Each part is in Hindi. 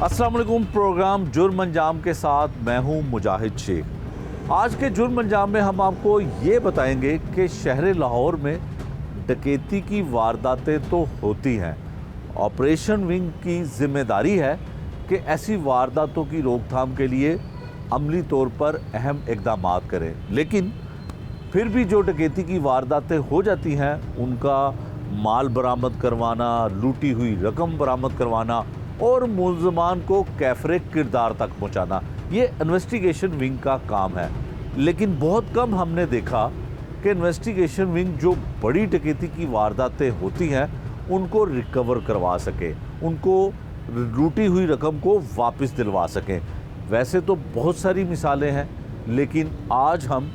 अस्सलाम वालेकुम। प्रोग्राम जुर्म अंजाम के साथ मैं हूं मुजाहिद शेख। आज के जुर्म अंजाम में हम आपको ये बताएंगे कि शहर लाहौर में डकैती की वारदातें तो होती हैं, ऑपरेशन विंग की जिम्मेदारी है कि ऐसी वारदातों की रोकथाम के लिए अमली तौर पर अहम इक़दाम करें। लेकिन फिर भी जो डकैती की वारदातें हो जाती हैं उनका माल बरामद करवाना, लूटी हुई रकम बरामद करवाना और मुल्ज़मान को कैफरे किरदार तक पहुंचाना, ये इन्वेस्टिगेशन विंग का काम है। लेकिन बहुत कम हमने देखा कि इन्वेस्टिगेशन विंग जो बड़ी डकैती की वारदातें होती हैं उनको रिकवर करवा सके, उनको लूटी हुई रकम को वापस दिलवा सकें। वैसे तो बहुत सारी मिसालें हैं, लेकिन आज हम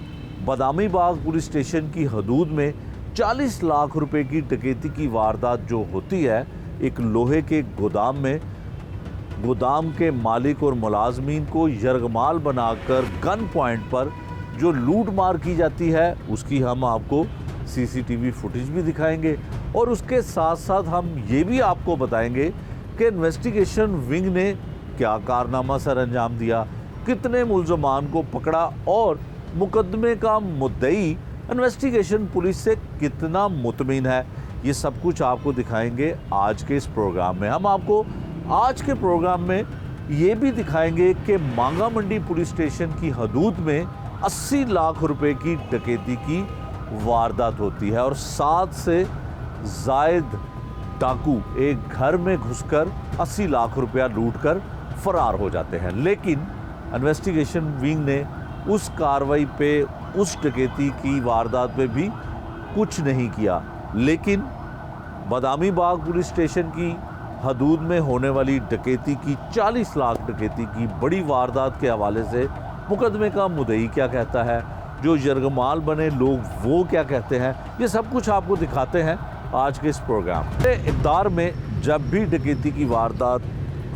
बादामी बाग पुलिस स्टेशन की हदूद में 40 लाख रुपए की डकैती की वारदात जो होती है, एक लोहे के गोदाम में गोदाम के मालिक और मुलाजमीन को यरगमाल बनाकर गन पॉइंट पर जो लूट मार की जाती है उसकी हम आपको सीसीटीवी फुटेज भी दिखाएंगे और उसके साथ साथ हम ये भी आपको बताएंगे कि इन्वेस्टिगेशन विंग ने क्या कारनामा सर अंजाम दिया, कितने मुल्ज़मान को पकड़ा और मुकदमे का मुद्दई इन्वेस्टिगेशन पुलिस से कितना मुतमिन है। ये सब कुछ आपको दिखाएंगे आज के इस प्रोग्राम में। हम आपको आज के प्रोग्राम में ये भी दिखाएंगे कि मांगा मंडी पुलिस स्टेशन की हदूद में 80 लाख रुपए की डकैती की वारदात होती है और 7 से ज़ायद डाकू एक घर में घुसकर 80 लाख रुपया लूटकर फरार हो जाते हैं। लेकिन इन्वेस्टिगेशन विंग ने उस कार्रवाई पे, उस डकैती की वारदात पे भी कुछ नहीं किया। लेकिन बादामी बाग पुलिस स्टेशन की हदूद में होने वाली डकैती की 40 लाख डकैती की बड़ी वारदात के हवाले से मुकदमे का मुद्दई क्या कहता है, जो यरगमाल बने लोग वो क्या कहते हैं, ये सब कुछ आपको दिखाते हैं आज के इस प्रोग्राम में। इक़दार में जब भी डकैती की वारदात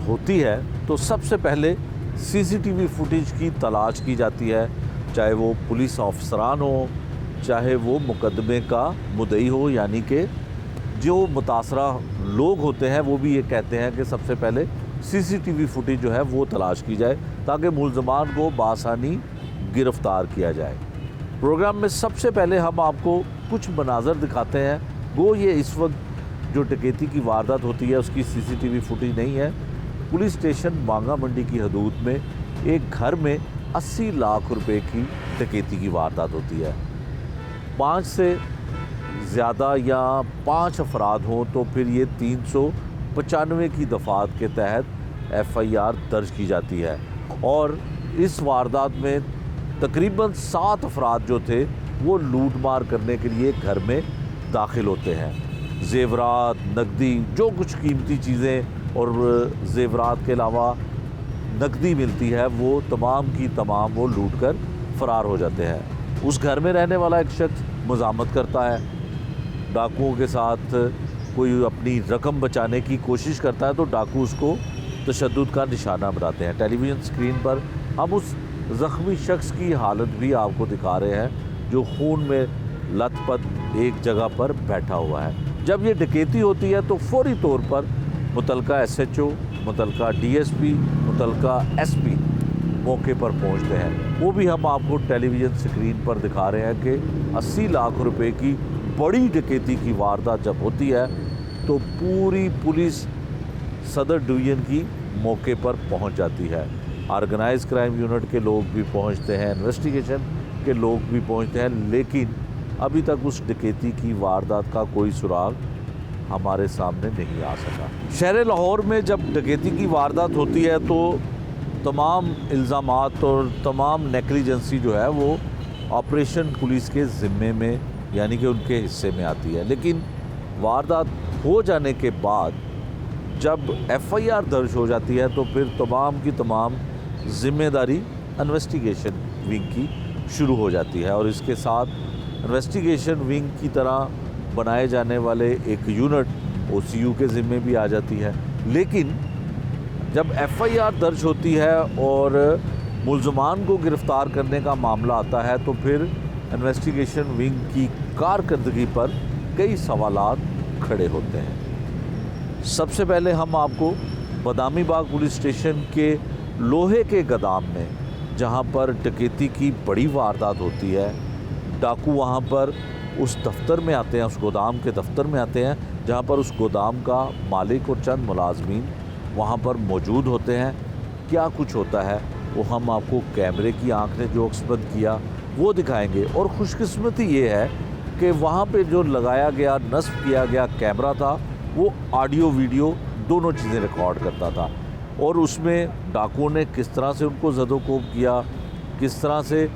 होती है तो सबसे पहले सीसीटीवी फुटेज की तलाश की जाती है, चाहे वो पुलिस ऑफिसरान हो, चाहे वो मुकदमे का मुद्दई हो, यानी कि जो मुतासरा लोग होते हैं वो भी ये कहते हैं कि सबसे पहले सीसीटीवी फुटेज जो है वो तलाश की जाए ताकि मुल्ज़मान को बासानी गिरफ़्तार किया जाए। प्रोग्राम में सबसे पहले हम आपको कुछ मनाज़र दिखाते हैं। वो ये इस वक्त जो डकैती की वारदात होती है उसकी सीसीटीवी फुटेज नहीं है। पुलिस स्टेशन मांगा मंडी की हदूद में एक घर में 80 लाख रुपए की डकैती की वारदात होती है। 5 से ज़्यादा या 5 अफराद हों तो फिर ये 395 की दफ़ात के तहत FIR दर्ज की जाती है और इस वारदात में तकरीबन 7 अफराद जो थे वो लूट मार करने के लिए घर में दाखिल होते हैं। ज़ेवरात, नकदी, जो कुछ कीमती चीज़ें और ज़ेवरात के अलावा नकदी मिलती है वो तमाम की तमाम वो लूट कर फ़रार हो जाते हैं। उस घर में रहने वाला एक शख्स मज़ामत करता है, डाकुओं के साथ कोई अपनी रकम बचाने की कोशिश करता है तो डाकू उसको तशद्दुद का निशाना बनाते हैं। टेलीविज़न स्क्रीन पर हम उस ज़ख्मी शख्स की हालत भी आपको दिखा रहे हैं जो खून में लथपथ एक जगह पर बैठा हुआ है। जब ये डकैती होती है तो फौरी तौर पर मुतलका SHO, मुतलका DSP, मुतलका SP मौके पर पहुंचते हैं। वो भी हम आपको टेलीविज़न स्क्रीन पर दिखा रहे हैं कि 80 लाख रुपए की बड़ी डकैती की वारदात जब होती है तो पूरी पुलिस सदर डिवीज़न की मौके पर पहुंच जाती है। ऑर्गेनाइज क्राइम यूनिट के लोग भी पहुंचते हैं, इन्वेस्टिगेशन के लोग भी पहुंचते हैं, लेकिन अभी तक उस डकैती की वारदात का कोई सुराग हमारे सामने नहीं आ सका। शहर लाहौर में जब डकैती की वारदात होती है तो तमाम इल्ज़ामात और तमाम नेग्लिजेंसी जो है वो ऑपरेशन पुलिस के ज़िम्मे में, यानी कि उनके हिस्से में आती है। लेकिन वारदात हो जाने के बाद जब FIR दर्ज हो जाती है तो फिर तमाम की तमाम ज़िम्मेदारी इन्वेस्टिगेशन विंग की शुरू हो जाती है और इसके साथ इन्वेस्टिगेशन विंग की तरह बनाए जाने वाले एक यूनिट OCU के ज़िम्मे भी आ जाती है। लेकिन जब FIR दर्ज होती है और मुल्ज़मान को गिरफ़्तार करने का मामला आता है तो फिर इन्वेस्टिगेशन विंग की कारकर्दगी पर कई सवालात खड़े होते हैं। सबसे पहले हम आपको बदामी बाग पुलिस स्टेशन के लोहे के गोदाम में, जहां पर डकैती की बड़ी वारदात होती है। डाकू वहां पर उस दफ्तर में आते हैं, उस गोदाम के दफ्तर में आते हैं जहां पर उस गोदाम का मालिक और चंद मुलाजमीन वहां पर मौजूद होते हैं। क्या कुछ होता है वो हम आपको कैमरे की आंख ने जो अक्सबंद किया वो दिखाएंगे। और खुशकिस्मती ये है कि वहाँ पे जो लगाया गया, नस्ब किया गया कैमरा था, वो ऑडियो वीडियो दोनों चीज़ें रिकॉर्ड करता था। और उसमें डाकुओं ने किस तरह से उनको ज़दोकोब किया, किस तरह से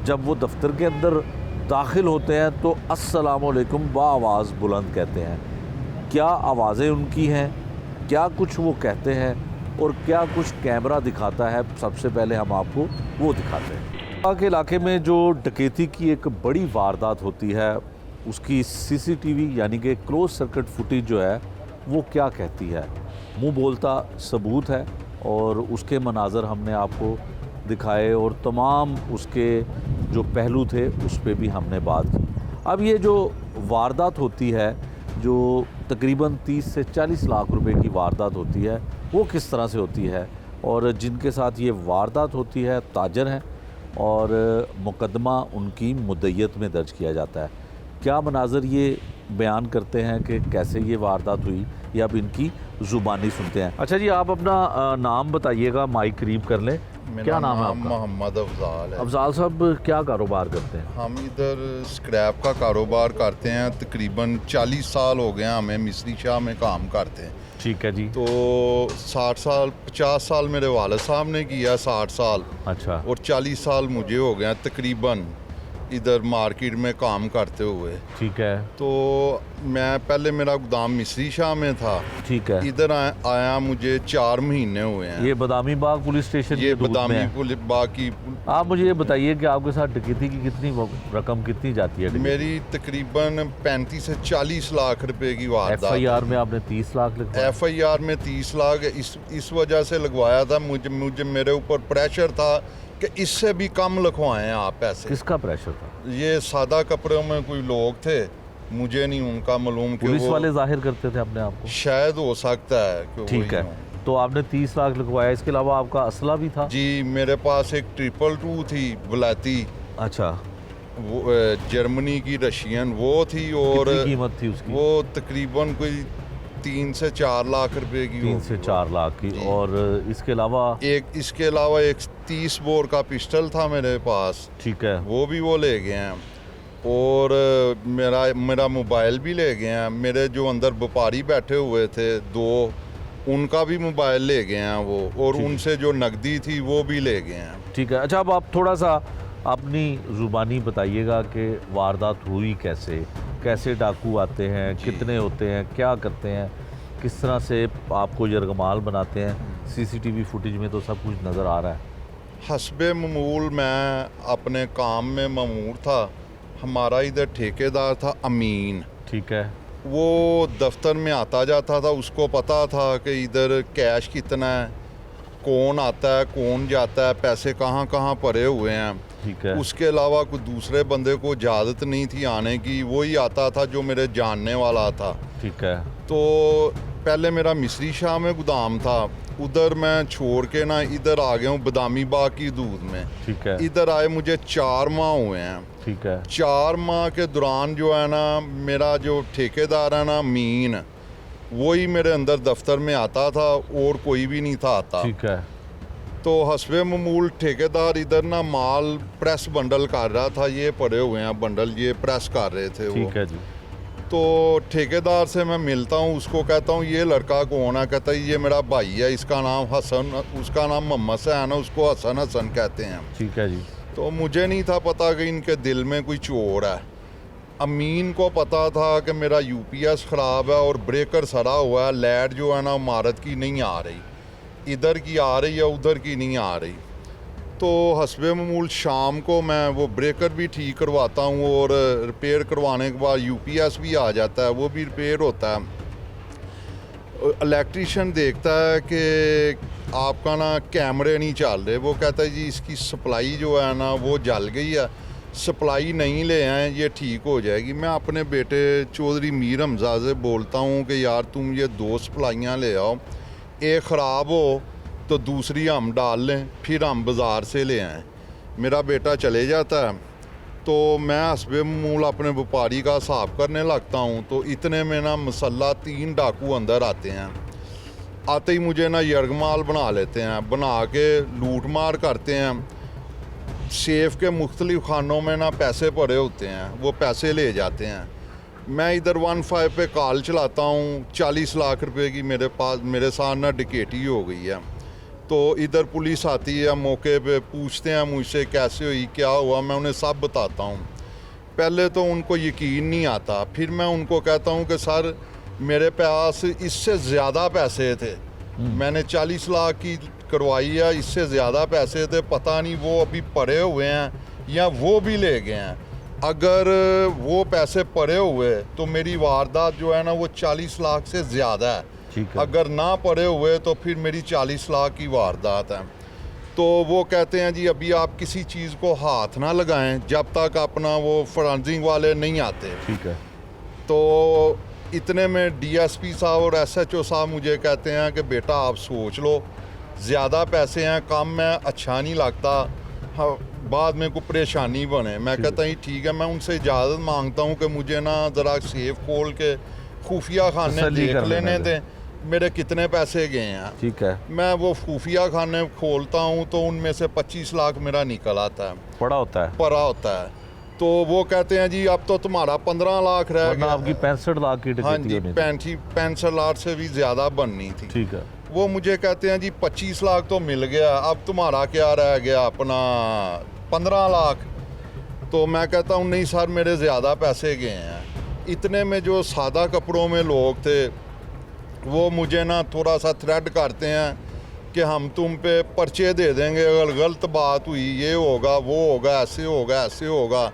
जब वो दफ्तर के अंदर दाखिल होते हैं तो अस्सलाम वालेकुम आवाज़ बुलंद कहते हैं। क्या आवाज़ें उनकी हैं, क्या कुछ वो कहते हैं और क्या कुछ कैमरा दिखाता है, सबसे पहले हम आपको वो दिखाते हैं। के इलाके में जो डकैती की एक बड़ी वारदात होती है उसकी सीसीटीवी यानी कि क्लोज सर्किट फुटेज जो है वो क्या कहती है, मुंह बोलता सबूत है। और उसके मनाजर हमने आपको दिखाए और तमाम उसके जो पहलू थे उस पर भी हमने बात की। अब ये जो वारदात होती है, जो तकरीबन 30 से 40 लाख रुपए की वारदात होती है, वो किस तरह से होती है और जिनके साथ ये वारदात होती है ताजर हैं और मुकदमा उनकी मुद्दयत में दर्ज किया जाता है। क्या मनाजर ये बयान करते हैं कि कैसे ये वारदात हुई, या अब इनकी ज़ुबानी सुनते हैं। अच्छा जी, आप अपना नाम बताइएगा, माइक करीब कर लें। क्या नाम है आपका? मोहम्मद अफजाल है। अफजाल साहब क्या कारोबार करते हैं? हम इधर स्क्रैप का कारोबार करते हैं। तकरीबन 40 साल हो गए हमें मिस्री शाह में काम करते हैं। ठीक है जी। तो 60 साल 50 साल मेरे वालिद साहब ने किया, 60 साल। अच्छा। और 40 साल मुझे हो गए तकरीबन इधर मार्केट में काम करते हुए। ठीक है। तो मैं पहले मेरा गोदाम मिस्री शाह में था। ठीक है। इधर आया मुझे 4 महीने हुए हैं। ये बदामी बाग पुलिस स्टेशन, ये बदामी पुलिस बाग की। आप मुझे ये बताइए कि आपके साथ डकैती की कितनी रकम कितनी जाती है? मेरी तकरीबन 35 से 40 लाख रुपए की वारदात। FIR में आपने 30 लाख लगवाया? FIR में 30 लाख इस वजह से लगवाया था, मुझे मेरे ऊपर प्रेशर था कि इससे भी कम लिखवाएं आप पैसे। किसका प्रेशर था? ये सादा कपड़ों में कोई लोग थे, मुझे नहीं उनका मालूम। पुलिस वाले जाहिर करते थे अपने आप को? शायद हो सकता है कि ठीक है। तो आपने 30 लाख लिखवाया, इसके अलावा आपका असला भी था? जी, मेरे पास एक 222 थी वलायती। अच्छा। वो जर्मनी की रशियन वो थी। और कितनी कीमत थी उसकी? वो तकरीबन कोई 3 से 4 लाख रुपए की। 3 से 4 लाख की। और इसके अलावा एक 30 बोर का पिस्टल था मेरे पास। ठीक है। वो भी वो ले गए हैं। और मेरा मोबाइल भी ले गए हैं। मेरे जो अंदर व्यापारी बैठे हुए थे 2, उनका भी मोबाइल ले गए हैं वो। और उनसे जो नकदी थी वो भी ले गए हैं। ठीक है। अच्छा, अब आप थोड़ा सा अपनी ज़ुबानी बताइएगा कि वारदात हुई कैसे, कैसे डाकू आते हैं, कितने होते हैं, क्या करते हैं, किस तरह से आपको यरगमाल बनाते हैं? CCTV फुटेज में तो सब कुछ नज़र आ रहा है। हस्बे मामूल मैं अपने काम में मामूर था। हमारा इधर ठेकेदार था अमीन। ठीक है। वो दफ्तर में आता जाता था, उसको पता था कि इधर कैश कितना है, कौन आता है कौन जाता है, पैसे कहाँ कहाँ पड़े हुए हैं। ठीक है। उसके अलावा कोई दूसरे बंदे को इजाज़त नहीं थी आने की, वही आता था जो मेरे जानने वाला था। ठीक है। तो पहले मेरा मिस्री शाह में गोदाम था, उधर मैं छोड़ के ना इधर आ गया हूँ बदामी बाग की दूध में। ठीक है। इधर आए मुझे 4 माह हुए हैं। ठीक है। 4 माह के दौरान जो है ना, मेरा जो ठेकेदार है ना मीन, वही मेरे अंदर दफ्तर में आता था और कोई भी नहीं था आता। ठीक है। तो हस्बे मामूल ठेकेदार इधर ना माल प्रेस बंडल कर रहा था, ये पड़े हुए हैं बंडल, ये प्रेस कर रहे थे वो। ठीक है जी। तो ठेकेदार से मैं मिलता हूँ, उसको कहता हूँ ये लड़का कौन है? कहता है ये मेरा भाई है, इसका नाम हसन, उसका नाम मोहम्मद से है ना, उसको हसन हसन कहते हैं। ठीक है जी। तो मुझे नहीं था पता कि इनके दिल में कोई चोर है। अमीन को पता था कि मेरा UPS ख़राब है और ब्रेकर सड़ा हुआ है, लाइट जो है ना इमारत की नहीं आ रही, इधर की आ रही है उधर की नहीं आ रही। तो हस्बे मामूल शाम को मैं वो ब्रेकर भी ठीक करवाता हूँ और रिपेयर करवाने के बाद UPS भी आ जाता है, वो भी रिपेयर होता है। इलेक्ट्रीशियन देखता है कि आपका ना कैमरे नहीं चल रहे, वो कहता है जी इसकी सप्लाई जो है ना वो जल गई है, सप्लाई नहीं ले आए, ये ठीक हो जाएगी। मैं अपने बेटे चौधरी मीर हमजा से बोलता हूँ कि यार तुम ये 2 सप्लाइयाँ ले आओ, एक ख़राब हो तो दूसरी हम डाल लें, फिर हम बाज़ार से ले आएँ। मेरा बेटा चले जाता है तो मैं हस्बे मूल अपने व्यापारी का हिसाब करने लगता हूँ। तो इतने में ना मसल्ला 3 डाकू अंदर आते हैं। आते ही मुझे ना यरगमाल बना लेते हैं, बना के लूट मार करते हैं। सेफ के मुख्तलिफ खानों में ना पैसे पड़े होते हैं, वो पैसे ले जाते हैं। मैं इधर 15 पे कॉल चलाता हूँ, 40 लाख रुपए की मेरे साथ ना डकैती हो गई है। तो इधर पुलिस आती है, मौके पे पूछते हैं मुझसे कैसे हुई, क्या हुआ, मैं उन्हें सब बताता हूँ। पहले तो उनको यकीन नहीं आता, फिर मैं उनको कहता हूँ कि सर मेरे पास इससे ज़्यादा पैसे थे, मैंने 40 लाख की करवाई है, इससे ज़्यादा पैसे थे, पता नहीं वो अभी पड़े हुए हैं या वो भी ले गए हैं। अगर वो पैसे पड़े हुए तो मेरी वारदात जो है ना वो 40 लाख से ज़्यादा है। अगर ना पड़े हुए तो फिर मेरी 40 लाख की वारदात है। तो वो कहते हैं जी अभी आप किसी चीज़ को हाथ ना लगाएं जब तक अपना वो फॉरेंसिक वाले नहीं आते। ठीक है। तो इतने में डीएसपी साहब और एसएचओ साहब मुझे कहते हैं कि बेटा आप सोच लो, ज़्यादा पैसे हैं, कम में अच्छा नहीं लगता, हाँ, बाद में कोई परेशानी बने। मैं कहता हूँ ठीक है, मैं उनसे इजाज़त मांगता हूँ कि मुझे ना ज़रा सेफ खोल के खुफिया खाने देख लेने दें मेरे कितने पैसे गए हैं। ठीक है। मैं वो खुफिया खाने खोलता हूँ तो उनमें से 25 लाख मेरा निकल आता है, पड़ा होता है। तो वो कहते हैं जी अब तो तुम्हारा 15 लाख रह गया। आपकी 65 लाख की हाँ डकैती जी, होनी थी। 65 लाख से भी ज़्यादा बननी थी। ठीक है। वो मुझे कहते हैं जी 25 लाख तो मिल गया, अब तुम्हारा क्या रह गया, अपना 15 लाख। तो मैं कहता हूँ नहीं सर मेरे ज़्यादा पैसे गए हैं। इतने में जो सादा कपड़ों में लोग थे वो मुझे ना थोड़ा सा थ्रेट करते हैं कि हम तुम पे पर्चे दे देंगे, अगर गलत बात हुई ये होगा वो होगा, ऐसे होगा ऐसे होगा।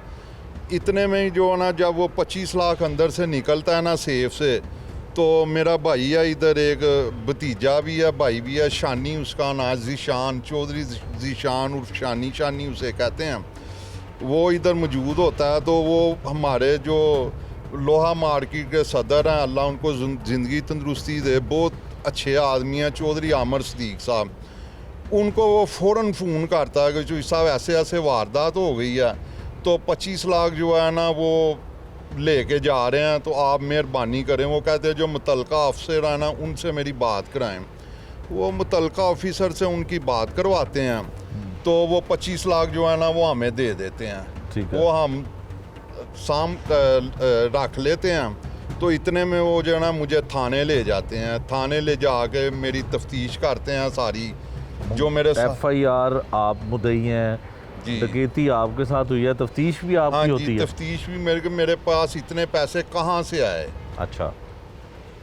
इतने में ही जो ना जब वो 25 लाख अंदर से निकलता है ना सेफ से, तो मेरा भाई है इधर, एक भतीजा भी है, भाई भी है, शानी उसका नाम, ज़ीशान चौधरी, ज़ीशान उर्फ शानी उसे कहते हैं। वो इधर मौजूद होता है। तो वो हमारे जो लोहा मार्केट के सदर हैं, अल्लाह उनको ज़िंदगी तंदुरुस्ती दे, बहुत अच्छे आदमी हैं, चौधरी आमर सदीक साहब। उनको वो फ़ौरन फ़ोन करता है कि जो साहब ऐसे ऐसे वारदात हो गई है, तो 25 लाख जो है ना वो लेके जा रहे हैं, तो आप मेहरबानी करें। वो कहते हैं जो मुतलका अफसर है ना उनसे मेरी बात कराएं। वो मुतलका ऑफिसर से उनकी बात करवाते हैं, तो वो 25 लाख जो है ना वो हमें दे देते हैं। ठीक है। वो हम शाम रख लेते हैं। तो इतने में वो जो है ना मुझे थाने ले जाते हैं, थाने ले जाके मेरी तफ्तीश करते हैं सारी, जो मेरे FIR आप मुद्दई हैं, डकैती आपके साथ हुई है, तफ्तीश भी आपकी होती है? तफ्तीश भी मेरे पास इतने पैसे कहाँ से आए, अच्छा,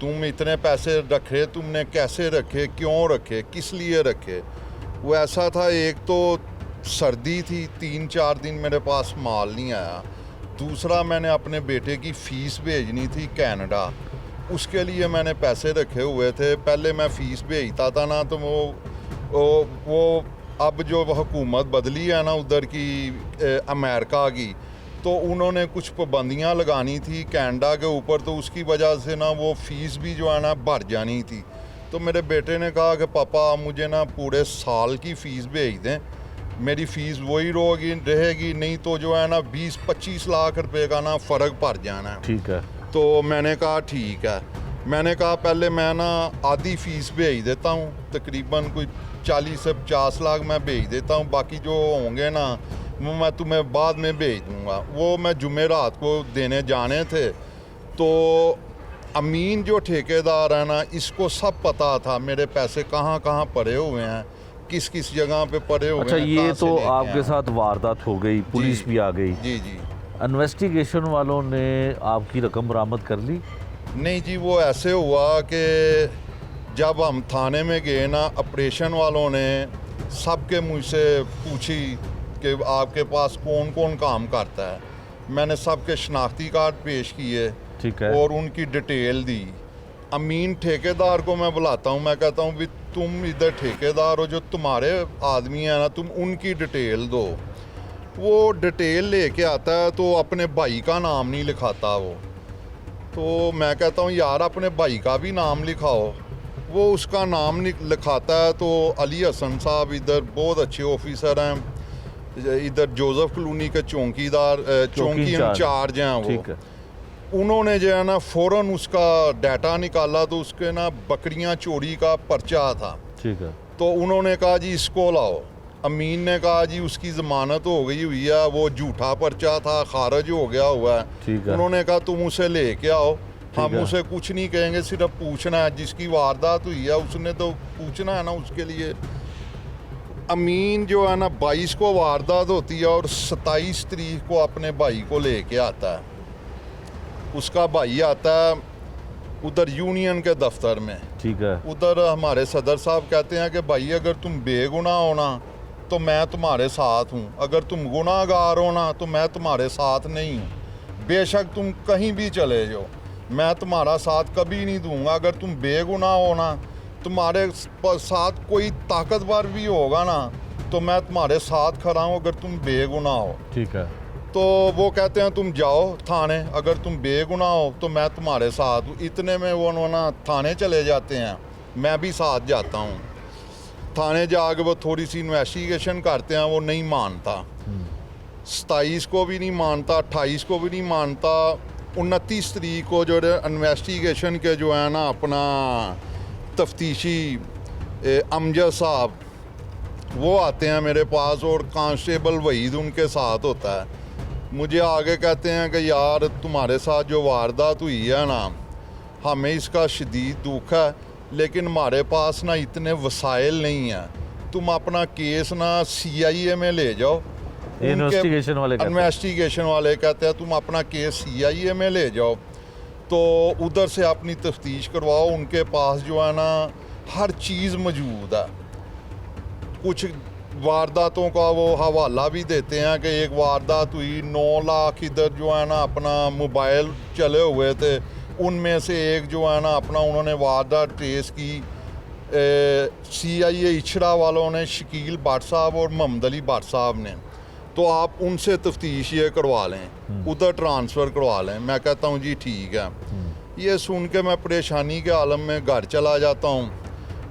तुम इतने पैसे रखे, तुमने कैसे रखे, क्यों रखे, किस लिए रखे। वो ऐसा था, एक तो सर्दी थी, 3-4 दिन मेरे पास माल नहीं आया। दूसरा मैंने अपने बेटे की फ़ीस भेजनी थी कनाडा, उसके लिए मैंने पैसे रखे हुए थे। पहले मैं फ़ीस भेजता था ना, तो वो अब जो हुकूमत बदली है ना उधर की अमेरिका की, तो उन्होंने कुछ पाबंदियाँ लगानी थी कनाडा के ऊपर, तो उसकी वजह से ना वो फ़ीस भी जो है ना भर जानी थी। तो मेरे बेटे ने कहा कि पापा आप मुझे ना पूरे साल की फ़ीस भेज दें, मेरी फ़ीस वही रहेगी, नहीं तो जो है ना 20-25 लाख रुपए का ना फ़र्क पड़ जाना है। ठीक है। तो मैंने कहा ठीक है। मैंने कहा पहले मैं ना आधी फ़ीस भेज देता हूँ, तकरीबन कोई 40 से 50 लाख मैं भेज देता हूँ, बाकी जो होंगे ना वो मैं तुम्हें बाद में भेज दूँगा। वो मैं जुमे रात को देने जाने थे। तो अमीन जो ठेकेदार है ना, इसको सब पता था मेरे पैसे कहाँ कहाँ पड़े हुए हैं, किस किस जगह पे पड़े हुए हैं। अच्छा, ये तो आपके साथ वारदात हो गई, पुलिस भी आ गई। जी जी। इन्वेस्टिगेशन वालों ने आपकी रकम बरामद कर ली? नहीं जी, वो ऐसे हुआ कि जब हम थाने में गए ना, ऑपरेशन वालों ने सबके मुझसे पूछी कि आपके पास कौन कौन काम करता है। मैंने सबके शनाख्ती कार्ड पेश किए। ठीक है। और उनकी डिटेल दी। अमीन ठेकेदार को मैं बुलाता हूँ, मैं कहता हूँ भी तुम इधर ठेकेदार हो, जो तुम्हारे आदमी हैं ना, तुम उनकी डिटेल दो। वो डिटेल लेके आता है तो अपने भाई का नाम नहीं लिखाता वो। तो मैं कहता हूँ यार अपने भाई का भी नाम लिखाओ। वो उसका नाम लिखाता है। तो अली हसन साहब इधर बहुत अच्छे ऑफिसर हैं, इधर जोसेफ कॉलोनी के चौकीदार चौकी इंचार्ज हैं वो। ठीक है। उन्होंने जो है ना फ़ौरन उसका डाटा निकाला तो उसके ना बकरियां चोरी का पर्चा था। ठीक है। तो उन्होंने कहा जी इसको लाओ। अमीन ने कहा जी उसकी ज़मानत हो गई हुई है, वो झूठा पर्चा था, खारिज हो गया हुआ है। ठीक है। उन्होंने कहा तुम उसे लेके आओ, हम है। उसे कुछ नहीं कहेंगे, सिर्फ पूछना है। जिसकी वारदात हुई है उसने तो पूछना है ना उसके लिए। अमीन जो है ना 22 को वारदात होती है और 27 तारीख को अपने भाई को लेके आता है। उसका भाई आता है उधर यूनियन के दफ्तर में। ठीक है। उधर हमारे सदर साहब कहते हैं कि भाई अगर तुम बेगुनाह हो ना तो मैं तुम्हारे साथ हूँ, अगर तुम गुनाहगार हो ना तो मैं तुम्हारे साथ नहीं हूँ। बेशक तुम कहीं भी चले जाओ, मैं तुम्हारा साथ कभी नहीं दूंगा। अगर तुम बेगुनाह हो ना, तुम्हारे साथ कोई ताकतवर भी होगा ना तो मैं तुम्हारे साथ खड़ा हूँ, अगर तुम बेगुनाह हो। ठीक है। तो वो कहते हैं तुम जाओ थाने, अगर तुम बेगुनाह हो तो मैं तुम्हारे साथ हूँ। इतने में वो ना थाने चले जाते हैं, मैं भी साथ जाता हूँ। थाने जाके वो थोड़ी सी इन्वेस्टिगेशन करते हैं, वो नहीं मानता। 27 को भी नहीं मानता, 28 को भी नहीं मानता। 29 तारीख को जो इन्वेस्टिगेशन के जो है ना अपना तफ्तीशी अमजद साहब वो आते हैं मेरे पास और कांस्टेबल वहीद उनके साथ होता है। मुझे आगे कहते हैं कि यार तुम्हारे साथ जो वारदात हुई है ना, हमें इसका शदीद दुख है, लेकिन हमारे पास ना इतने वसाइल नहीं हैं। तुम अपना केस ना CIA में ले जाओ। इन्वेस्टिगेशन वाले कहते हैं तुम अपना केस CIA में ले जाओ, तो उधर से अपनी तफ्तीश करवाओ। उनके पास जो है ना हर चीज़ मौजूद है। कुछ वारदातों का वो हवाला भी देते हैं कि एक वारदात हुई 9 लाख इधर जो है ना अपना मोबाइल चले हुए थे, उनमें से एक जो है ना अपना उन्होंने वारदात ट्रेस की। CIA इछड़ा वालों ने, शकील भट्ट साहब और मोहम्मद अली भट्ट साहब ने। तो आप उनसे तफ्तीश ये करवा लें, उधर ट्रांसफ़र करवा लें। मैं कहता हूँ जी ठीक है। ये सुन के मैं परेशानी के आलम में घर चला जाता हूँ।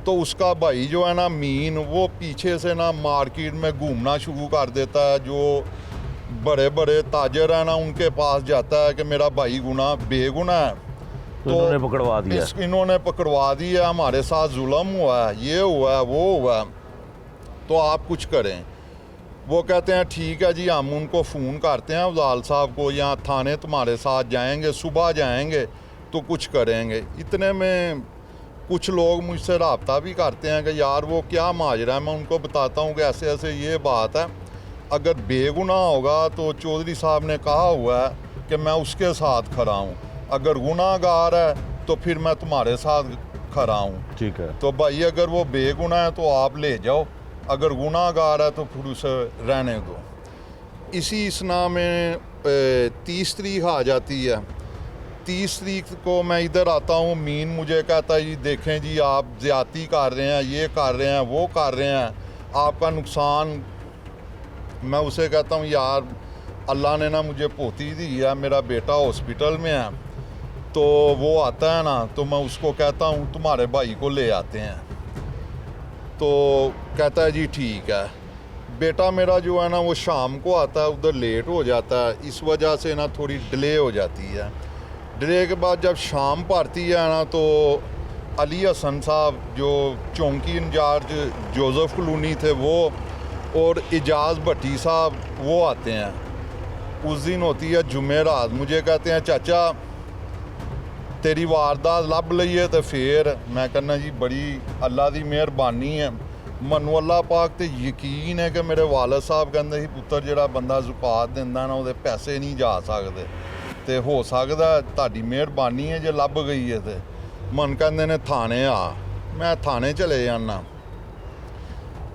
तो उसका भाई जो है ना मीन, वो पीछे से ना मार्केट में घूमना शुरू कर देता है। जो बड़े बड़े ताजर हैं ना उनके पास जाता है कि मेरा भाई बेगुनाह है, तो इन्होंने पकड़वा दिया। इन्होंने पकड़वा दिया, हमारे साथ जुल्म हुआ है, ये हुआ है, वो हुआ है, तो आप कुछ करें। वो कहते हैं ठीक है जी, हम उनको फ़ोन करते हैं अफजाल साहब को, यहाँ थाने तुम्हारे साथ जाएंगे, सुबह जाएंगे तो कुछ करेंगे। इतने में कुछ लोग मुझसे रब्ता भी करते हैं कि यार वो क्या माजरा है। मैं उनको बताता हूँ कि ऐसे ऐसे ये बात है, अगर बेगुनाह होगा तो चौधरी साहब ने कहा हुआ है कि मैं उसके साथ खड़ा हूँ, अगर गुनाहगार है तो फिर मैं तुम्हारे साथ खड़ा हूँ। ठीक है। तो भाई अगर वो बेगुनाह है तो आप ले जाओ, अगर गुनाहगार है तो फिर उसे रहने दो। इसी इसना में 30 तारीख आ जाती है। 30 तारीख को मैं इधर आता हूँ। मीन मुझे कहता है जी देखें जी आप ज़्यादती कर रहे हैं, ये कर रहे हैं, वो कर रहे हैं, आपका नुकसान। मैं उसे कहता हूँ यार अल्लाह ने ना मुझे पोती दी है, मेरा बेटा हॉस्पिटल में है। तो वो आता है ना तो मैं उसको कहता हूँ तुम्हारे भाई को ले आते हैं। तो कहता है जी ठीक है। बेटा मेरा जो है ना वो शाम को आता है, उधर लेट हो जाता है, इस वजह से ना थोड़ी डिले हो जाती है। डिले के बाद जब शाम पड़ती है ना तो अली हसन साहब जो चौकी इंचार्ज जोसेफ कॉलोनी थे वो, और एजाज भट्टी साहब वो आते हैं। उस दिन होती है जुमेरात। मुझे कहते हैं चाचा तेरी वारदात लभ लईए तो फिर। मैं कहना जी बड़ी अल्लाह की मेहरबानी है, मनु अल्लाह पाक ते यकीन है कि मेरे वालद साहब कहते ही पुत्तर जिहड़ा बंदा ज़कात दिंदा ना उहदे पैसे नहीं जा सकते, तो हो सकदा तुहाडी मेहरबानी है जे लभ गई है। तो मन कहते ने थाने आ। मैं थाने चले जाना।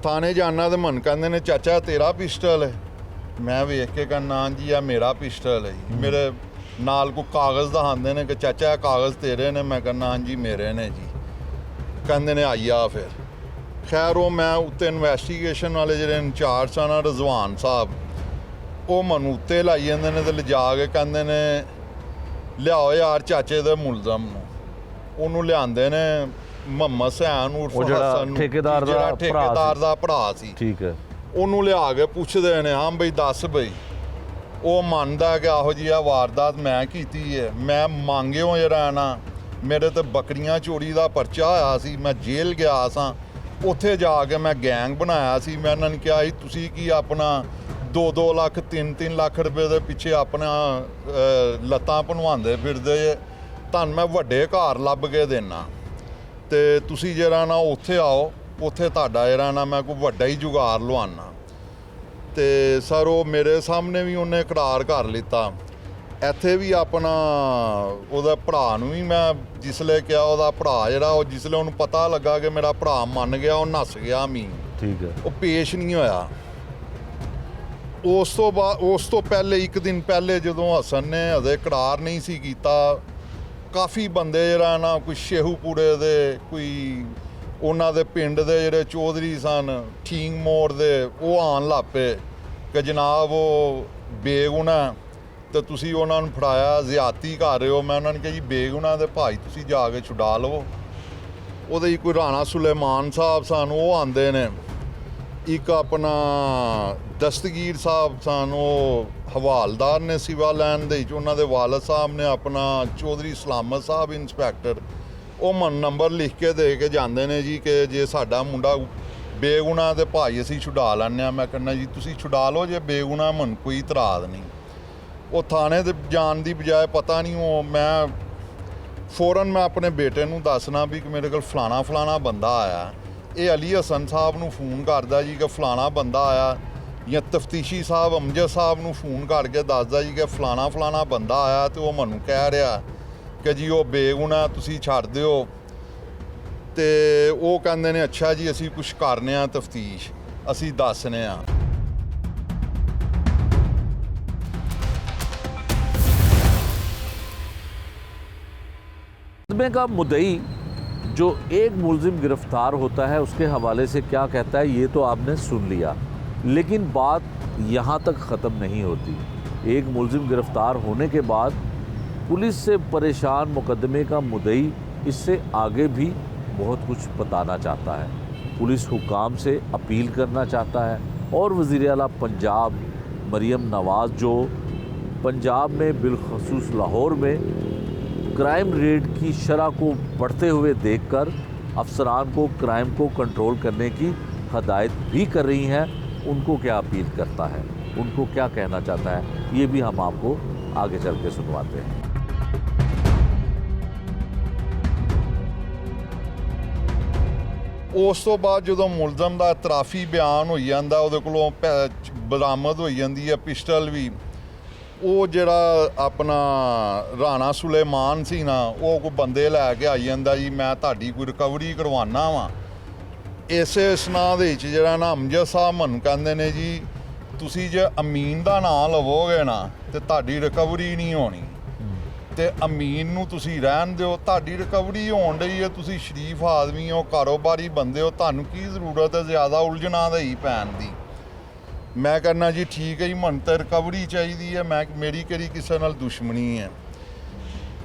थाने जाना तो मन कहते ने चाचा तेरा पिस्टल है। मैं वेख के कहना जी आ मेरा पिस्टल है। मेरे नाल को कागज़ दिखाते ने कि चाचा कागज़ तेरे ने। मैं कहना हाँ जी मेरे ने जी। कहते ने आई आ फिर। खैर वो मैं उत्ते इन्वेस्टिगेशन वाले जो इंचार्ज सन रजवान साहब, वो मैनू उत्ते लाई जाते ने, तो लिजा के कहते ने लियाओ यार चाचे दे मुलजम नूं। उन्होंने लियाते ने ਮੁਹੰਮਦ ਸੈਨ ਉਰਫ ਉਹ ਜਿਹੜਾ ਹਸਨ ਠੇਕੇਦਾਰ ਦਾ ਜਿਹੜਾ ਭਰਾ ਸੀ। ਠੇਕੇਦਾਰ ਦਾ ਭਰਾ ਸੀ, ਠੀਕ ਹੈ। ਉਹਨੂੰ ਲਿਆ ਕੇ ਪੁੱਛਦੇ ਨੇ, ਹਾਂ ਬਈ ਦੱਸ ਬਈ। ਉਹ ਮੰਨਦਾ ਕਿ ਇਹੋ ਜਿਹੀ ਆ ਵਾਰਦਾਤ ਮੈਂ ਕੀਤੀ ਹੈ, ਮੈਂ ਮੰਗਿਓ ਜਿਹੜਾ ਨਾ ਮੇਰੇ ਤੇ ਬੱਕਰੀਆਂ ਚੋਰੀ ਦਾ ਪਰਚਾ ਹੋਇਆ ਸੀ, ਮੈਂ ਜੇਲ੍ਹ ਗਿਆ ਸਾਂ, ਉੱਥੇ ਜਾ ਕੇ ਮੈਂ ਗੈਂਗ ਬਣਾਇਆ ਸੀ। ਮੈਂ ਇਹਨਾਂ ਨੂੰ ਕਿਹਾ ਸੀ ਤੁਸੀਂ ਕੀ ਆਪਣਾ 2-2 ਲੱਖ 3-3 ਲੱਖ ਰੁਪਏ ਦੇ ਪਿੱਛੇ ਆਪਣਾ ਲੱਤਾਂ ਭਨਵਾਉਂਦੇ ਫਿਰਦੇ ਜੇ, ਤੁਹਾਨੂੰ ਮੈਂ ਵੱਡੇ ਘਰ ਲੱਭ ਕੇ ਦੇਣਾ ਤੇ ਤੁਸੀਂ ਜਿਹੜਾ ਨਾ ਉੱਥੇ ਆਓ, ਉੱਥੇ ਤੁਹਾਡਾ ਜਿਹੜਾ ਨਾ ਮੈਂ ਕੋਈ ਵੱਡਾ ਹੀ ਜੁਗਾੜ ਲਵਾਨਾ। ਤੇ ਸਰ ਉਹ ਮੇਰੇ ਸਾਹਮਣੇ ਵੀ ਉਹਨੇ ਇਕਰਾਰ ਕਰ ਲਿੱਤਾ। ਇੱਥੇ ਵੀ ਆਪਣਾ ਉਹਦਾ ਭਰਾ ਨੂੰ ਵੀ ਮੈਂ ਜਿਸਲੇ ਕਿਹਾ, ਉਹਦਾ ਭਰਾ ਜਿਹੜਾ ਉਹ ਜਿਸਲੇ ਉਹਨੂੰ ਪਤਾ ਲੱਗਾ ਕਿ ਮੇਰਾ ਭਰਾ ਮੰਨ ਗਿਆ, ਉਹ ਨੱਸ ਗਿਆ ਅਮੀਨ, ਠੀਕ ਹੈ। ਉਹ ਪੇਸ਼ ਨਹੀਂ ਹੋਇਆ। ਉਸ ਤੋਂ ਬਾਅਦ ਉਸ ਤੋਂ ਪਹਿਲੇ ਇੱਕ ਦਿਨ ਪਹਿਲੇ ਜਦੋਂ ਹਸਨ ਨੇ ਹਜੇ ਇਕਰਾਰ ਨਹੀਂ ਸੀ ਕੀਤਾ, ਕਾਫੀ ਬੰਦੇ ਜਿਹੜਾ ਨਾ ਕੋਈ ਸ਼ੇਹੂਪੁਰੇ ਦੇ, ਕੋਈ ਉਹਨਾਂ ਦੇ ਪਿੰਡ ਦੇ ਜਿਹੜੇ ਚੌਧਰੀ ਸਨ ਠੀਂਗ ਮੋੜ ਦੇ, ਉਹ ਆਉਣ ਲੱਗ ਪਏ ਕਿ ਜਨਾਬ ਉਹ ਬੇਗੁਨਾਹ ਤੇ ਤੁਸੀਂ ਉਹਨਾਂ ਨੂੰ ਫੜਾਇਆ, ਜ਼ਿਆਦਤੀ ਕਰ ਰਹੇ ਹੋ। ਮੈਂ ਉਹਨਾਂ ਨੂੰ ਕਿਹਾ ਜੀ ਬੇਗੁਨਾਹ ਦੇ ਭਾਈ ਤੁਸੀਂ ਜਾ ਕੇ ਛੁਡਾ ਲਵੋ। ਉਹਦੇ ਹੀ ਕੋਈ ਰਾਣਾ ਸੁਲੇਮਾਨ ਸਾਹਿਬ ਸਨ, ਉਹ ਆਉਂਦੇ ਨੇ। ਇੱਕ ਆਪਣਾ ਦਸਤਗੀਰ ਸਾਹਿਬ ਸਨ, ਉਹ ਹਵਾਲਦਾਰ ਨੇ ਸਿਵਾ ਲੈਣ ਦੇ ਵਿੱਚ, ਉਹਨਾਂ ਦੇ ਵਾਲਦ ਸਾਹਿਬ ਨੇ ਆਪਣਾ ਚੌਧਰੀ ਸਲਾਮਤ ਸਾਹਿਬ ਇੰਸਪੈਕਟਰ, ਉਹ ਮਨ ਨੰਬਰ ਲਿਖ ਕੇ ਦੇ ਕੇ ਜਾਂਦੇ ਨੇ ਜੀ ਕਿ ਜੇ ਸਾਡਾ ਮੁੰਡਾ ਬੇਗੁਨਾਹ ਦੇ ਭਾਈ ਅਸੀਂ ਛੁਡਾ ਲੈਂਦੇ ਹਾਂ। ਮੈਂ ਕਹਿੰਦਾ ਜੀ ਤੁਸੀਂ ਛੁਡਾ ਲਓ, ਜੇ ਬੇਗੁਨਾਹ ਮਨ ਕੋਈ ਇਤਰਾਜ਼ ਨਹੀਂ। ਉਹ ਥਾਣੇ ਤੇ ਜਾਣ ਦੀ ਬਜਾਏ ਪਤਾ ਨਹੀਂ ਉਹ ਮੈਂ ਫੌਰਨ ਮੈਂ ਆਪਣੇ ਬੇਟੇ ਨੂੰ ਦੱਸਣਾ ਵੀ ਕਿ ਮੇਰੇ ਕੋਲ ਫਲਾਣਾ ਬੰਦਾ ਆਇਆ। ਇਹ ਅਲੀ ਹਸਨ ਸਾਹਿਬ ਨੂੰ ਫੋਨ ਕਰਦਾ ਜੀ ਕਿ ਫਲਾਣਾ ਬੰਦਾ ਆਇਆ, ਜਾਂ ਤਫਤੀਸ਼ੀ ਸਾਹਿਬ ਅਮਜਦ ਸਾਹਿਬ ਨੂੰ ਫੋਨ ਕਰਕੇ ਦੱਸਦਾ ਜੀ ਕਿ ਫਲਾਣਾ ਬੰਦਾ ਆਇਆ ਤੇ ਉਹ ਮੈਨੂੰ ਕਹਿ ਰਿਹਾ ਕਿ ਜੀ ਉਹ ਬੇਗੁਨਾਹ ਤੁਸੀਂ ਛੱਡ ਦਿਓ। ਤੇ ਉਹ ਕਹਿੰਦੇ ਨੇ ਅੱਛਾ ਜੀ ਅਸੀਂ ਕੁਛ ਕਰਨੇ ਆ ਤਫਤੀਸ਼, ਅਸੀਂ ਦੱਸਨੇ ਆ। मुकदमे का मुद्दई जो एक मुलजिम गिरफ्तार होता है उसके हवाले से क्या कहता है ये तो आपने सुन लिया, लेकिन बात यहाँ तक ख़त्म नहीं होती। एक मुलजिम गिरफ्तार होने के बाद पुलिस से परेशान मुकदमे का मुद्दई इससे आगे भी बहुत कुछ बताना चाहता है, पुलिस हुकाम से अपील करना चाहता है। और वज़ीर आला पंजाब मरियम नवाज़ जो पंजाब में बिलखसूस लाहौर में क्राइम रेट की शरह को बढ़ते हुए देखकर अफसरान को क्राइम को कंट्रोल करने की हदायत भी कर रही हैं, उनको क्या अपील करता है, उनको क्या कहना चाहता है, ये भी हम आपको आगे चल के सुनवाते हैं। ਉਸ ਤੋਂ ਬਾਅਦ ਜਦੋਂ ਮੁਲਜ਼ਮ ਦਾ ਇਤਰਾਫੀ ਬਿਆਨ ਹੋਈ ਜਾਂਦਾ, ਉਹਦੇ ਕੋਲੋਂ ਬਰਾਮਦ ਹੋਈ ਜਾਂਦੀ ਹੈ ਪਿਸਟਲ ਵੀ। ਉਹ ਜਿਹੜਾ ਆਪਣਾ ਰਾਣਾ ਸੁਲੇਮਾਨ ਸੀ ਨਾ, ਉਹ ਕੋਈ ਬੰਦੇ ਲੈ ਕੇ ਆਈ ਜਾਂਦਾ ਜੀ ਮੈਂ ਤੁਹਾਡੀ ਕੋਈ ਰਿਕਵਰੀ ਕਰਵਾਉਣਾ ਵਾਂ। ਇਸੇ ਸੁਨਾਹ ਦੇ ਵਿੱਚ ਜਿਹੜਾ ਨਾ ਅਮਜਦ ਸਾਹਿਬ ਮੈਨੂੰ ਕਹਿੰਦੇ ਨੇ ਜੀ ਤੁਸੀਂ ਜੇ ਅਮੀਨ ਦਾ ਨਾਂ ਲਵੋਗੇ ਨਾ ਤੇ ਤੁਹਾਡੀ ਰਿਕਵਰੀ ਨਹੀਂ ਹੋਣੀ, ਤੇ ਅਮੀਨ ਨੂੰ ਤੁਸੀਂ ਰਹਿਣ ਦਿਓ, ਤੁਹਾਡੀ ਰਿਕਵਰੀ ਹੋਣ ਡਈ ਹੈ, ਤੁਸੀਂ ਸ਼ਰੀਫ ਆਦਮੀ ਹੋ, ਕਾਰੋਬਾਰੀ ਬੰਦੇ ਹੋ, ਤੁਹਾਨੂੰ ਕੀ ਜ਼ਰੂਰਤ ਹੈ ਜ਼ਿਆਦਾ ਉਲਝਣਾਂ ਦੇ ਹੀ ਪੈਣ ਦੀ। ਮੈਂ ਕਹਿੰਦਾ ਜੀ ਠੀਕ ਹੈ ਜੀ, ਮੈਨੂੰ ਤਾਂ ਰਿਕਵਰੀ ਚਾਹੀਦੀ ਹੈ, ਮੇਰੀ ਕਿਹੜੀ ਕਿਸੇ ਨਾਲ ਦੁਸ਼ਮਣੀ ਹੈ।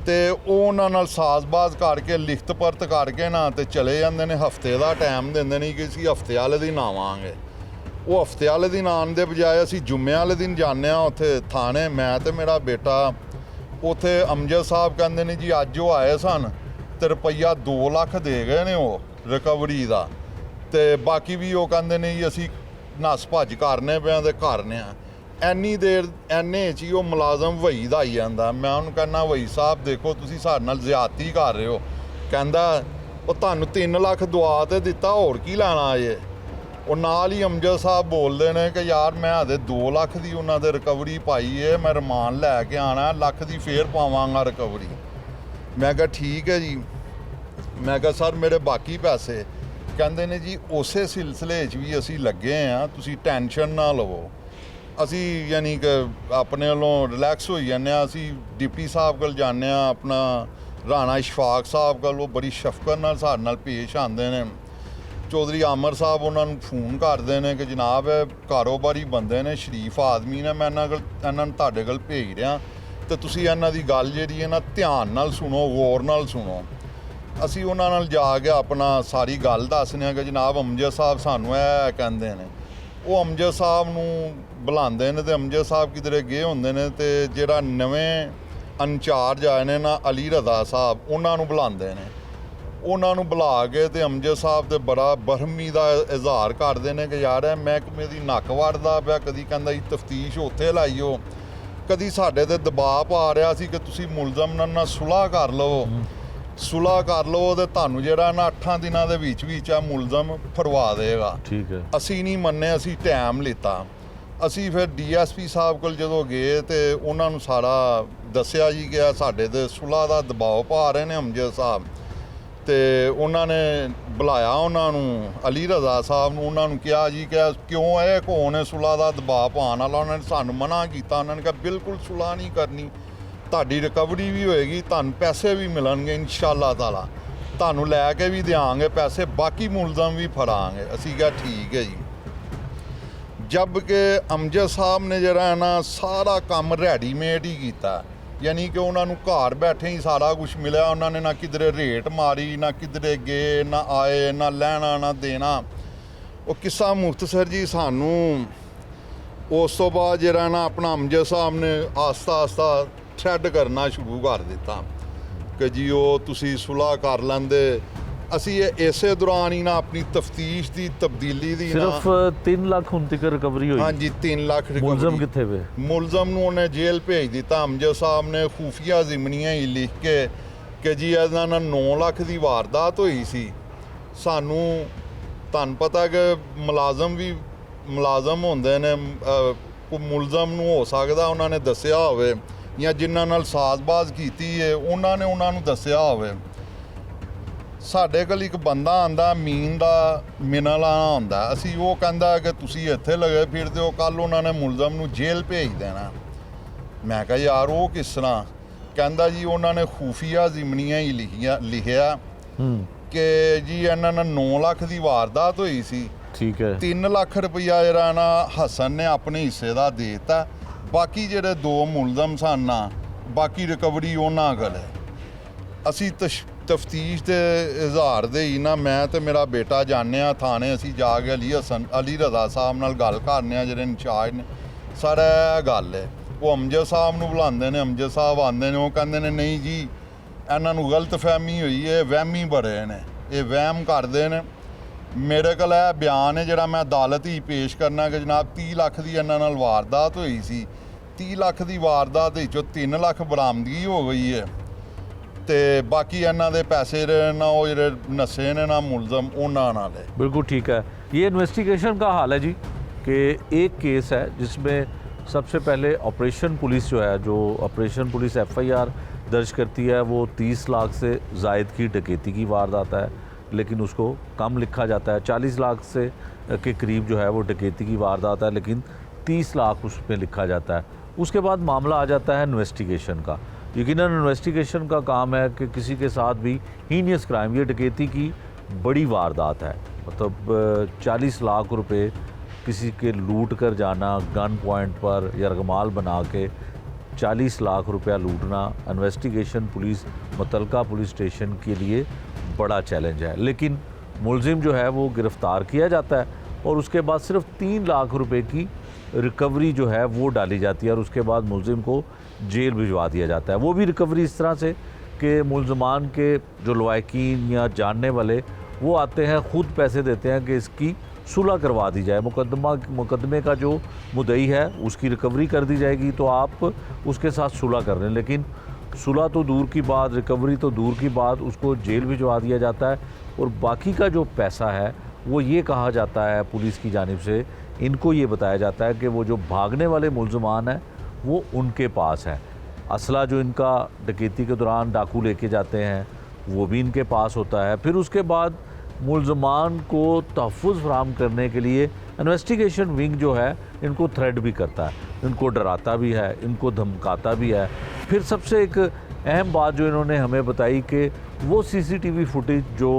ਤੇ ਉਹ ਉਹਨਾਂ ਨਾਲ ਸਾਜ਼ਬਾਜ਼ ਕਰਕੇ ਲਿਖਤ ਪਰਤ ਕਰਕੇ ਨਾ ਤੇ ਚਲੇ ਜਾਂਦੇ ਨੇ। ਹਫਤੇ ਦਾ ਟਾਈਮ ਦਿੰਦੇ ਨੇ ਕਿ ਅਸੀਂ ਹਫਤੇ ਵਾਲੇ ਦਿਨ ਆਵਾਂਗੇ। ਉਹ ਹਫਤੇ ਵਾਲੇ ਦਿਨ ਆਉਣ ਦੇ ਬਜਾਏ ਅਸੀਂ ਜੁਮੇ ਵਾਲੇ ਦਿਨ ਜਾਂਦੇ ਹਾਂ ਉੱਥੇ ਥਾਣੇ, ਮੈਂ ਤੇ ਮੇਰਾ ਬੇਟਾ। ਉੱਥੇ ਅਮਜਦ ਸਾਹਿਬ ਕਹਿੰਦੇ ਨੇ ਜੀ ਅੱਜ ਉਹ ਆਏ ਸਨ ਤੇ ਰੁਪਈਆ 2 ਲੱਖ ਦੇ ਗਏ ਨੇ ਉਹ ਰਿਕਵਰੀ ਦਾ, ਤੇ ਬਾਕੀ ਵੀ ਉਹ ਕਹਿੰਦੇ ਨੇ ਜੀ ਅਸੀਂ ਨੱਸ ਭੱਜ ਕਰਨੇ ਪਿਆ ਤੇ ਕਰਨੇ ਆ। ਐਨੀ ਦੇਰ ਐਨੇ 'ਚ ਹੀ ਉਹ ਮੁਲਾਜ਼ਮ ਵਹੀ ਦਾ ਆਈ ਜਾਂਦਾ। ਮੈਂ ਉਹਨੂੰ ਕਹਿੰਦਾ ਵਹੀ ਸਾਹਿਬ ਦੇਖੋ ਤੁਸੀਂ ਸਾਡੇ ਨਾਲ ਜ਼ਿਆਦਤੀ ਕਰ ਰਹੇ ਹੋ। ਕਹਿੰਦਾ ਉਹ ਤੁਹਾਨੂੰ 3 ਲੱਖ ਦੁਆ ਤੇ ਦਿੱਤਾ, ਹੋਰ ਕੀ ਲੈਣਾ ਜੇ। ਉਹ ਨਾਲ ਹੀ ਅਮਜਦ ਸਾਹਿਬ ਬੋਲਦੇ ਨੇ ਕਿ ਯਾਰ ਮੈਂ ਹਜੇ 2 ਲੱਖ ਦੀ ਉਹਨਾਂ ਦੇ ਰਿਕਵਰੀ ਪਾਈ ਹੈ, ਮੈਂ ਰਮਾਨ ਲੈ ਕੇ ਆਉਣਾ, ਲੱਖ ਦੀ ਫੇਰ ਪਾਵਾਂਗਾ ਰਿਕਵਰੀ। ਮੈਂ ਕਿਹਾ ਠੀਕ ਹੈ ਜੀ। ਮੈਂ ਕਿਹਾ ਸਰ ਮੇਰੇ ਬਾਕੀ ਪੈਸੇ? ਕਹਿੰਦੇ ਨੇ ਜੀ ਉਸੇ ਸਿਲਸਿਲੇ 'ਚ ਵੀ ਅਸੀਂ ਲੱਗੇ ਹਾਂ, ਤੁਸੀਂ ਟੈਨਸ਼ਨ ਨਾ ਲਵੋ। ਅਸੀਂ ਯਾਨੀ ਕਿ ਆਪਣੇ ਵੱਲੋਂ ਰਿਲੈਕਸ ਹੋਈ ਜਾਂਦੇ ਹਾਂ। ਅਸੀਂ ਡਿਪਟੀ ਸਾਹਿਬ ਕੋਲ ਜਾਂਦੇ ਹਾਂ, ਆਪਣਾ ਰਾਣਾ ਇਸ਼ਫਾਕ ਸਾਹਿਬ ਕੋਲ, ਉਹ ਬੜੀ ਸ਼ਫਕਤ ਨਾਲ ਸਾਡੇ ਨਾਲ ਪੇਸ਼ ਆਉਂਦੇ ਨੇ। ਚੌਧਰੀ ਆਮਰ ਸਾਹਿਬ ਉਹਨਾਂ ਨੂੰ ਫੋਨ ਕਰਦੇ ਨੇ ਕਿ ਜਨਾਬ ਇਹ ਕਾਰੋਬਾਰੀ ਬੰਦੇ ਨੇ, ਸ਼ਰੀਫ ਆਦਮੀ ਨੇ, ਮੈਂ ਇਹਨਾਂ ਨੂੰ ਤੁਹਾਡੇ ਕੋਲ ਭੇਜ ਰਿਹਾ ਤੇ ਤੁਸੀਂ ਇਹਨਾਂ ਦੀ ਗੱਲ ਜਿਹੜੀ ਹੈ ਨਾ ਧਿਆਨ ਨਾਲ ਸੁਣੋ, ਗੌਰ ਨਾਲ ਸੁਣੋ। ਅਸੀਂ ਉਹਨਾਂ ਨਾਲ ਜਾ ਕੇ ਆਪਣਾ ਸਾਰੀ ਗੱਲ ਦੱਸਦੇ ਹਾਂ ਕਿ ਜਨਾਬ ਅਮਜਦ ਸਾਹਿਬ ਸਾਨੂੰ ਇਹ ਕਹਿੰਦੇ ਨੇ। ਉਹ ਅਮਜਦ ਸਾਹਿਬ ਨੂੰ ਬੁਲਾਉਂਦੇ ਨੇ ਤੇ ਅਮਜਦ ਸਾਹਿਬ ਕਿਧਰੇ ਗਏ ਹੁੰਦੇ ਨੇ ਤੇ ਜਿਹੜਾ ਨਵੇਂ ਇੰਚਾਰਜ ਆਏ ਨੇ ਨਾ ਅਲੀ ਰਜ਼ਾ ਸਾਹਿਬ, ਉਹਨਾਂ ਨੂੰ ਬੁਲਾਉਂਦੇ ਨੇ। ਉਹਨਾਂ ਨੂੰ ਬੁਲਾ ਕੇ ਤੇ ਅਮਜਦ ਸਾਹਿਬ ਤੇ ਬੜਾ ਬਰਹਮੀ ਦਾ ਇਜ਼ਹਾਰ ਕਰਦੇ ਨੇ ਕਿ ਯਾਰ ਇਹ ਮਹਿਕਮੇ ਦੀ ਨੱਕ ਵੜਦਾ ਪਿਆ, ਕਦੀ ਕਹਿੰਦਾ ਜੀ ਤਫਤੀਸ਼ ਉੱਥੇ ਲਾਈਓ, ਕਦੀ ਸਾਡੇ ਤੇ ਦਬਾਅ ਪਾ ਰਿਹਾ ਸੀ ਕਿ ਤੁਸੀਂ ਮੁਲਜ਼ਮ ਨਾਲ ਸੁਲ੍ਹਾ ਕਰ ਲਵੋ, ਸੁਲ੍ਹਾ ਕਰ ਲਵੋ ਤੇ ਤੁਹਾਨੂੰ ਜਿਹੜਾ ਨਾ 8 ਦਿਨਾਂ ਦੇ ਵਿੱਚ ਆ ਮੁਲਜ਼ਮ ਫੜਵਾ ਦੇਗਾ। ਠੀਕ ਹੈ। ਅਸੀਂ ਨਹੀਂ ਮੰਨੇ, ਅਸੀਂ ਟਾਈਮ ਲਿੱਤਾ। ਅਸੀਂ ਫਿਰ ਡੀਐਸਪੀ ਸਾਹਿਬ ਕੋਲ ਜਦੋਂ ਗਏ ਤੇ ਉਹਨਾਂ ਨੂੰ ਸਾਰਾ ਦੱਸਿਆ ਜੀ ਕਿ ਸਾਡੇ ਤੇ ਸੁਲ੍ਹਾ ਦਾ ਦਬਾਅ ਪਾ ਰਹੇ ਨੇ ਅਮਜਦ ਸਾਹਿਬ, ਤੇ ਉਹਨਾਂ ਨੇ ਬੁਲਾਇਆ ਉਹਨਾਂ ਨੂੰ ਅਲੀ ਰਜ਼ਾ ਸਾਹਿਬ ਨੂੰ। ਉਹਨਾਂ ਨੂੰ ਕਿਹਾ ਜੀ ਕਿ ਕਿਉਂ ਇਹ ਕੌਣ ਹੈ ਸੁਲ੍ਹਾ ਦਾ ਦਬਾਅ ਪਾਉਣ ਵਾਲਾ? ਉਹਨਾਂ ਨੇ ਸਾਨੂੰ ਮਨਾ ਕੀਤਾ। ਉਹਨਾਂ ਨੇ ਕਿਹਾ ਬਿਲਕੁਲ ਸੁਲ੍ਹਾ ਨਹੀਂ ਕਰਨੀ, ਤੁਹਾਡੀ ਰਿਕਵਰੀ ਵੀ ਹੋਏਗੀ, ਤੁਹਾਨੂੰ ਪੈਸੇ ਵੀ ਮਿਲਣਗੇ ਇਨਸ਼ਾਅੱਲਾ ਤਾਲਾ, ਤੁਹਾਨੂੰ ਲੈ ਕੇ ਵੀ ਦਿਆਂਗੇ ਪੈਸੇ, ਬਾਕੀ ਮੁਲਜ਼ਮ ਵੀ ਫੜਾਂਗੇ। ਅਸੀਂ ਕਿਹਾ ਠੀਕ ਹੈ ਜੀ। ਜਦ ਕਿ ਅਮਜਦ ਸਾਹਿਬ ਨੇ ਜਿਹੜਾ ਨਾ ਸਾਰਾ ਕੰਮ ਰੈਡੀਮੇਡ ਹੀ ਕੀਤਾ, ਯਾਨੀ ਕਿ ਉਹਨਾਂ ਨੂੰ ਘਰ ਬੈਠੇ ਹੀ ਸਾਰਾ ਕੁਝ ਮਿਲਿਆ। ਉਹਨਾਂ ਨੇ ਨਾ ਕਿਧਰੇ ਰੇਟ ਮਾਰੀ, ਨਾ ਕਿਧਰੇ ਗਏ, ਨਾ ਆਏ, ਨਾ ਲੈਣਾ ਨਾ ਦੇਣਾ। ਉਹ ਕਿੱਸਾ ਮੁਖਤਸਰ ਜੀ ਸਾਨੂੰ ਉਸ ਤੋਂ ਬਾਅਦ ਜਿਹੜਾ ਨਾ ਆਪਣਾ ਅਮਜਦ ਸਾਹਿਬ ਨੇ ਆਸਤਾ ਆਸਤਾ ਥ੍ਰੈਡ ਕਰਨਾ ਸ਼ੁਰੂ ਕਰ ਦਿੱਤਾ ਕਿ ਜੀ ਉਹ ਤੁਸੀਂ ਸੁਲ੍ਹਾ ਕਰ ਲੈਂਦੇ। ਅਸੀਂ ਇਸੇ ਦੌਰਾਨ ਹੀ ਨਾ ਆਪਣੀ ਤਫਤੀਸ਼ ਦੀ ਤਬਦੀਲੀ ਦੀ ਸਿਰਫ 3 ਲੱਖ ਹੁਣ ਤੱਕ ਰਿਕਵਰੀ ਹੋਈ। ਹਾਂਜੀ 3 ਲੱਖ ਮੁਲਜ਼ਮ ਕਿੱਥੇ ਵੇ? ਮੁਲਜ਼ਮ ਨੂੰ ਉਹਨੇ ਜੇਲ੍ਹ ਭੇਜ ਦਿੱਤਾ। ਅਮਜਦ ਸਾਹਿਬ ਨੇ ਖੂਫੀਆ ਜ਼ਿਮਨੀਆਂ ਹੀ ਲਿਖ ਕੇ ਕਿ ਜੀ ਇਹਨਾਂ ਨਾਲ 9 ਲੱਖ ਦੀ ਵਾਰਦਾਤ ਹੋਈ ਸੀ। ਸਾਨੂੰ ਤੁਹਾਨੂੰ ਪਤਾ ਕਿ ਮੁਲਾਜ਼ਮ ਹੁੰਦੇ ਨੇ, ਕੋਈ ਮੁਲਜ਼ਮ ਨੂੰ ਹੋ ਸਕਦਾ ਉਹਨਾਂ ਨੇ ਦੱਸਿਆ ਹੋਵੇ ਜਾਂ ਜਿਨ੍ਹਾਂ ਨਾਲ ਸਾਜ਼ਬਾਜ਼ ਕੀਤੀ ਹੈ ਉਹਨਾਂ ਨੇ ਉਹਨਾਂ ਨੂੰ ਦੱਸਿਆ ਹੋਵੇ। ਸਾਡੇ ਕੋਲ ਇੱਕ ਬੰਦਾ ਆਂਦਾ ਮੀਨ ਦਾ ਮਿਨਲ ਹੁੰਦਾ, ਅਸੀਂ ਉਹ ਕਹਿੰਦਾ ਕਿ ਤੁਸੀਂ ਇੱਥੇ ਲੱਗੇ ਫਿਰਦੇ ਹੋ, ਕੱਲ ਉਹਨਾਂ ਨੇ ਮੁਲਜ਼ਮ ਨੂੰ ਜੇਲ੍ਹ ਭੇਜ ਦੇਣਾ। ਮੈਂ ਕਿਹਾ ਯਾਰ ਉਹ ਕਿਸ ਤਰ੍ਹਾਂ? ਕਹਿੰਦਾ ਜੀ ਉਹਨਾਂ ਨੇ ਖੂਫੀਆ ਜ਼ਿਮਨੀਆਂ ਹੀ ਲਿਖਿਆ ਕਿ ਜੀ ਇਹਨਾਂ ਨਾਲ 9 ਲੱਖ ਦੀ ਵਾਰਦਾਤ ਹੋਈ ਸੀ। ਠੀਕ ਹੈ। 3 ਲੱਖ ਰੁਪਈਆ ਜਿਹੜਾ ਨਾ ਹਸਨ ਨੇ ਆਪਣੇ ਹਿੱਸੇ ਦਾ ਦੇ ਦਿੱਤਾ, ਬਾਕੀ ਜਿਹੜੇ 2 ਮੁਲਜ਼ਮ ਸਨ ਨਾ ਬਾਕੀ ਰਿਕਵਰੀ ਉਹਨਾਂ ਕੋਲ ਹੈ। ਅਸੀਂ ਤਫਤੀਸ਼ ਦੇ ਇਜ਼ਹਾਰ ਦੇ ਹੀ ਨਾ ਮੈਂ ਤੇ ਮੇਰਾ ਬੇਟਾ ਜਾਂਦੇ ਹਾਂ ਥਾਣੇ। ਅਸੀਂ ਜਾ ਕੇ ਅਲੀ ਰਜ਼ਾ ਸਾਹਿਬ ਨਾਲ ਗੱਲ ਕਰਨੇ ਆ ਜਿਹੜੇ ਇੰਚਾਰਜ ਨੇ। ਸਰ ਇਹ ਗੱਲ ਹੈ, ਉਹ ਅਮਜਦ ਸਾਹਿਬ ਨੂੰ ਬੁਲਾਉਂਦੇ ਨੇ, ਅਮਜਦ ਸਾਹਿਬ ਆਉਂਦੇ ਨੇ, ਉਹ ਕਹਿੰਦੇ ਨੇ ਨਹੀਂ ਜੀ ਇਹਨਾਂ ਨੂੰ ਗਲਤ ਫਹਿਮੀ ਹੋਈ ਹੈ, ਵਹਿਮੀ ਬੜੇ ਨੇ, ਇਹ ਵਹਿਮ ਕਰਦੇ ਨੇ। ਮੇਰੇ ਕੋਲ ਇਹ ਬਿਆਨ ਹੈ ਜਿਹੜਾ ਮੈਂ ਅਦਾਲਤ ਹੀ ਪੇਸ਼ ਕਰਨਾ ਕਿ ਜਨਾਬ 30 ਲੱਖ ਦੀ ਇਹਨਾਂ ਨਾਲ ਵਾਰਦਾਤ ਹੋਈ ਸੀ। 30 ਲੱਖ ਦੀ ਵਾਰਦਾਤ ਵਿੱਚੋਂ 3 ਲੱਖ ਬਰਾਮਦਗੀ ਹੋ ਗਈ ਹੈ ਤੇ ਬਾਕੀ ਇਹਨਾਂ ਦੇ ਪੈਸੇ ਨਾ ਉਹ ਜਿਹੜੇ ਨਸ਼ੇ ਨੇ ਨਾ मुलजम ਉਹਨਾਂ ਨਾਲ है। बिल्कुल ठीक है। ये इन्वेस्टिगेशन का हाल है जी कि एक केस है जिसमें सबसे पहले ऑपरेशन पुलिस जो है, जो ऑपरेशन पुलिस FIR दर्ज करती है वो 30 लाख से ज़ायद की डकैती की वारदात है, लेकिन उसको कम लिखा जाता है। 40 लाख से के करीब जो है वो डकैती की वारदात है, लेकिन 30 लाख उसमें लिखा जाता है। उसके बाद मामला आ जाता है इन्वेस्टिगेशन का। यकीनन इन्वेस्टिगेशन का काम है कि किसी के साथ भी हीनियस क्राइम, ये डकैती की बड़ी वारदात है, मतलब 40 लाख रुपए किसी के लूट कर जाना, गन पॉइंट पर यरगमाल बना के 40 लाख रुपया लूटना इन्वेस्टिगेशन पुलिस, मुतलका पुलिस स्टेशन के लिए बड़ा चैलेंज है। लेकिन मुलजिम जो है वो गिरफ़्तार किया जाता है और उसके बाद सिर्फ 3 लाख रुपए की रिकवरी जो है वो डाली जाती है और उसके बाद मुलजिम को जेल भिजवा दिया जाता है। वो भी रिकवरी इस तरह से कि मुलजमान के जो लवाकिन या जानने वाले वो आते हैं, ख़ुद पैसे देते हैं कि इसकी सुलह करवा दी जाए, मुकदमे का जो मुद्दई है उसकी रिकवरी कर दी जाएगी तो आप उसके साथ सुलह कर लें। लेकिन सुलह तो दूर की बात, रिकवरी तो दूर की बात, उसको जेल भिजवा दिया जाता है और बाकी का जो पैसा है वो ये कहा जाता है पुलिस की जानिब से, इनको ये बताया जाता है कि वो जो भागने वाले मुलजमान हैं वो उनके पास है। असला जो इनका डकैती के दौरान डाकू लेके जाते हैं वो भी इनके पास होता है। फिर उसके बाद मुलजमान को तहफ़्फ़ुज़ फराहम करने के लिए इन्वेस्टिगेशन विंग जो है इनको थ्रेड भी करता है, इनको डराता भी है, इनको धमकाता भी है। फिर सबसे एक अहम बात जो इन्होंने हमें बताई कि वो CCTV फुटेज जो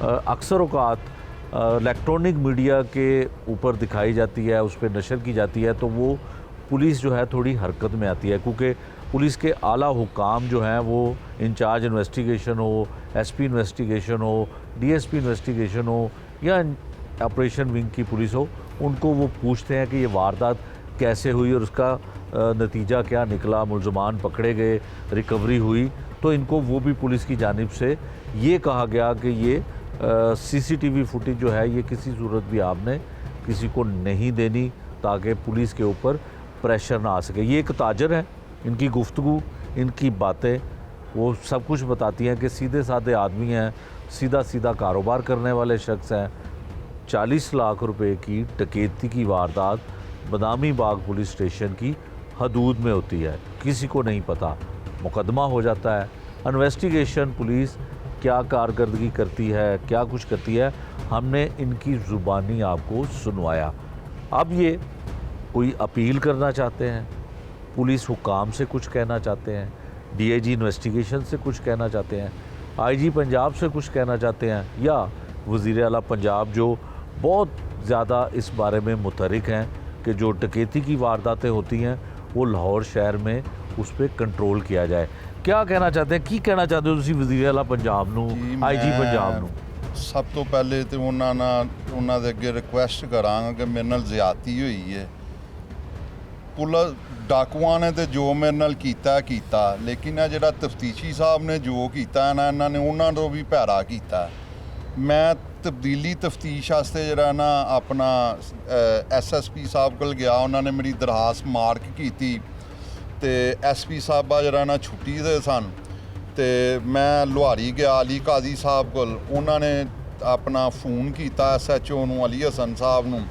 अक्सर औक़ात इलेक्ट्रॉनिक मीडिया के ऊपर दिखाई जाती है, उस पर नशर की जाती है, तो वो पुलिस जो है थोड़ी हरकत में आती है, क्योंकि पुलिस के आला हुकाम जो हैं वो इंचार्ज इन्वेस्टिगेशन हो एसपी इन्वेस्टिगेशन हो, डीएसपी इन्वेस्टिगेशन हो या ऑपरेशन विंग की पुलिस हो, उनको वो पूछते हैं कि ये वारदात कैसे हुई और उसका नतीजा क्या निकला, मुलजमान पकड़े गए, रिकवरी हुई। तो इनको वो भी पुलिस की जानिब से ये कहा गया कि ये सीसीटीवी फुटेज जो है ये किसी सूरत भी आपने किसी को नहीं देनी ताकि पुलिस के ऊपर प्रेशर ना आ सके। ये एक ताजर है, इनकी गुफ्तगू, इनकी बातें वो सब कुछ बताती हैं कि सीधे साधे आदमी हैं, सीधा सीधा कारोबार करने वाले शख्स हैं। 40 लाख रुपए की डकैती की वारदात बदामी बाग पुलिस स्टेशन की हदूद में होती है, किसी को नहीं पता, मुकदमा हो जाता है। इन्वेस्टिगेशन पुलिस क्या कारकर्दगी करती है, क्या कुछ करती है, हमने इनकी ज़ुबानी आपको सुनवाया। अब ये कोई अपील करना चाहते हैं, पुलिस हुकाम से कुछ कहना चाहते हैं, डीआईजी इन्वेस्टिगेशन से कुछ कहना चाहते हैं, आईजी पंजाब से कुछ कहना चाहते हैं, या वज़ीर आला पंजाब जो बहुत ज़्यादा इस बारे में मुतहरिक हैं कि जो डकैती की वारदातें होती हैं वो लाहौर शहर में उस पर कंट्रोल किया जाए। क्या कहना चाहते हैं, की कहना चाहते हो ਤੁਸੀਂ ਵਜ਼ੀਰ ਆਲਾ ਪੰਜਾਬ ਨੂੰ, ਆਈਜੀ ਪੰਜਾਬ ਨੂੰ? ਸਭ ਤੋਂ ਪਹਿਲੇ ਤੇ ਉਹਨਾਂ ਦੇ ਅੱਗੇ ਰਿਕੁਐਸਟ ਕਰਾਂਗਾ ਕਿ ਮੇਰੇ ਨਾਲ ਜ਼ਿਆਦਤੀ ਹੋਈ ਹੈ। ਪੁਲਿਸ ਡਾਕੂਆਂ ਨੇ ਤੇ ਜੋ ਮੇਰੇ ਨਾਲ ਕੀਤਾ, ਲੇਕਿਨ ਇਹ ਜਿਹੜਾ ਤਫਤੀਸ਼ੀ ਸਾਹਿਬ ਨੇ ਜੋ ਕੀਤਾ ਨਾ, ਇਹਨਾਂ ਨੇ ਉਹਨਾਂ ਤੋਂ ਵੀ ਭੈੜਾ ਕੀਤਾ। ਮੈਂ ਤਬਦੀਲੀ ਤਫਤੀਸ਼ ਵਾਸਤੇ ਜਿਹੜਾ ਨਾ ਆਪਣਾ ਐਸਐਸਪੀ ਸਾਹਿਬ ਕੋਲ ਗਿਆ, ਉਹਨਾਂ ਨੇ ਮੇਰੀ ਦਰਖਾਸਤ ਮਾਰਕ ਕੀਤੀ ਤੇ ਐਸਪੀ ਸਾਹਿਬਾ ਜਿਹੜਾ ਨਾ ਛੁੱਟੀ ਦੇ ਸਨ ਤੇ ਮੈਂ ਲੁਹਾਰੀ ਗਿਆ ਅਲੀ ਕਾਜ਼ੀ ਸਾਹਿਬ ਕੋਲ। ਉਹਨਾਂ ਨੇ ਆਪਣਾ ਫੋਨ ਕੀਤਾ ਐਸਐਚਓ ਨੂੰ, ਅਲੀ ਹਸਨ ਸਾਹਿਬ ਨੂੰ,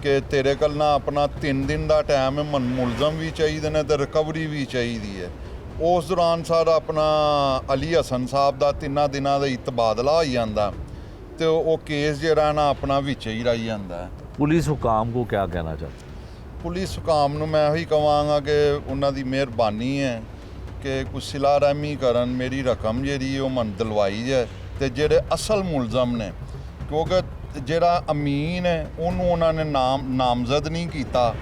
ਕਿ ਤੇਰੇ ਕੋਲ ਨਾ ਆਪਣਾ 3 ਦਿਨ ਦਾ ਟਾਈਮ ਹੈ, ਮੁਲਜ਼ਮ ਵੀ ਚਾਹੀਦੇ ਨੇ ਤੇ ਰਿਕਵਰੀ ਵੀ ਚਾਹੀਦੀ ਹੈ। ਉਸ ਦੌਰਾਨ ਸਰ ਆਪਣਾ ਅਲੀ ਹਸਨ ਸਾਹਿਬ ਦਾ 3 ਦਿਨਾਂ ਦਾ ਤਬਾਦਲਾ ਹੋ ਜਾਂਦਾ ਤੇ ਉਹ ਕੇਸ ਜਿਹੜਾ ਨਾ ਆਪਣਾ ਵਿੱਚ ਹੀ ਰਹਿ ਜਾਂਦਾ। ਪੁਲਿਸ ਹੁਕਾਮ को क्या कहना चाहते हैं? ਪੁਲਿਸ ਹੁਕਾਮ ਨੂੰ ਮੈਂ ਇਹੀ ਕਹਾਂਗਾ ਕਿ ਉਹਨਾਂ ਦੀ ਮਿਹਰਬਾਨੀ ਹੈ ਕਿ ਕੁਛ ਸਿਲਾ ਰਹਿਮੀ ਕਰਨ, ਮੇਰੀ ਰਕਮ ਜਿਹੜੀ ਉਹ ਮਨ ਦਿਲਵਾਈ ਜਾਏ ਤੇ ਜਿਹੜੇ ਅਸਲ ਮੁਲਜ਼ਮ ਨੇ, ਕਿਉਂਕਿ ਜਿਹੜਾ ਅਮੀਨ ਹੈ ਉਹਨੂੰ ਉਹਨਾਂ ਨੇ ਨਾਮਜ਼ਦ ਨਹੀਂ ਕੀਤਾ।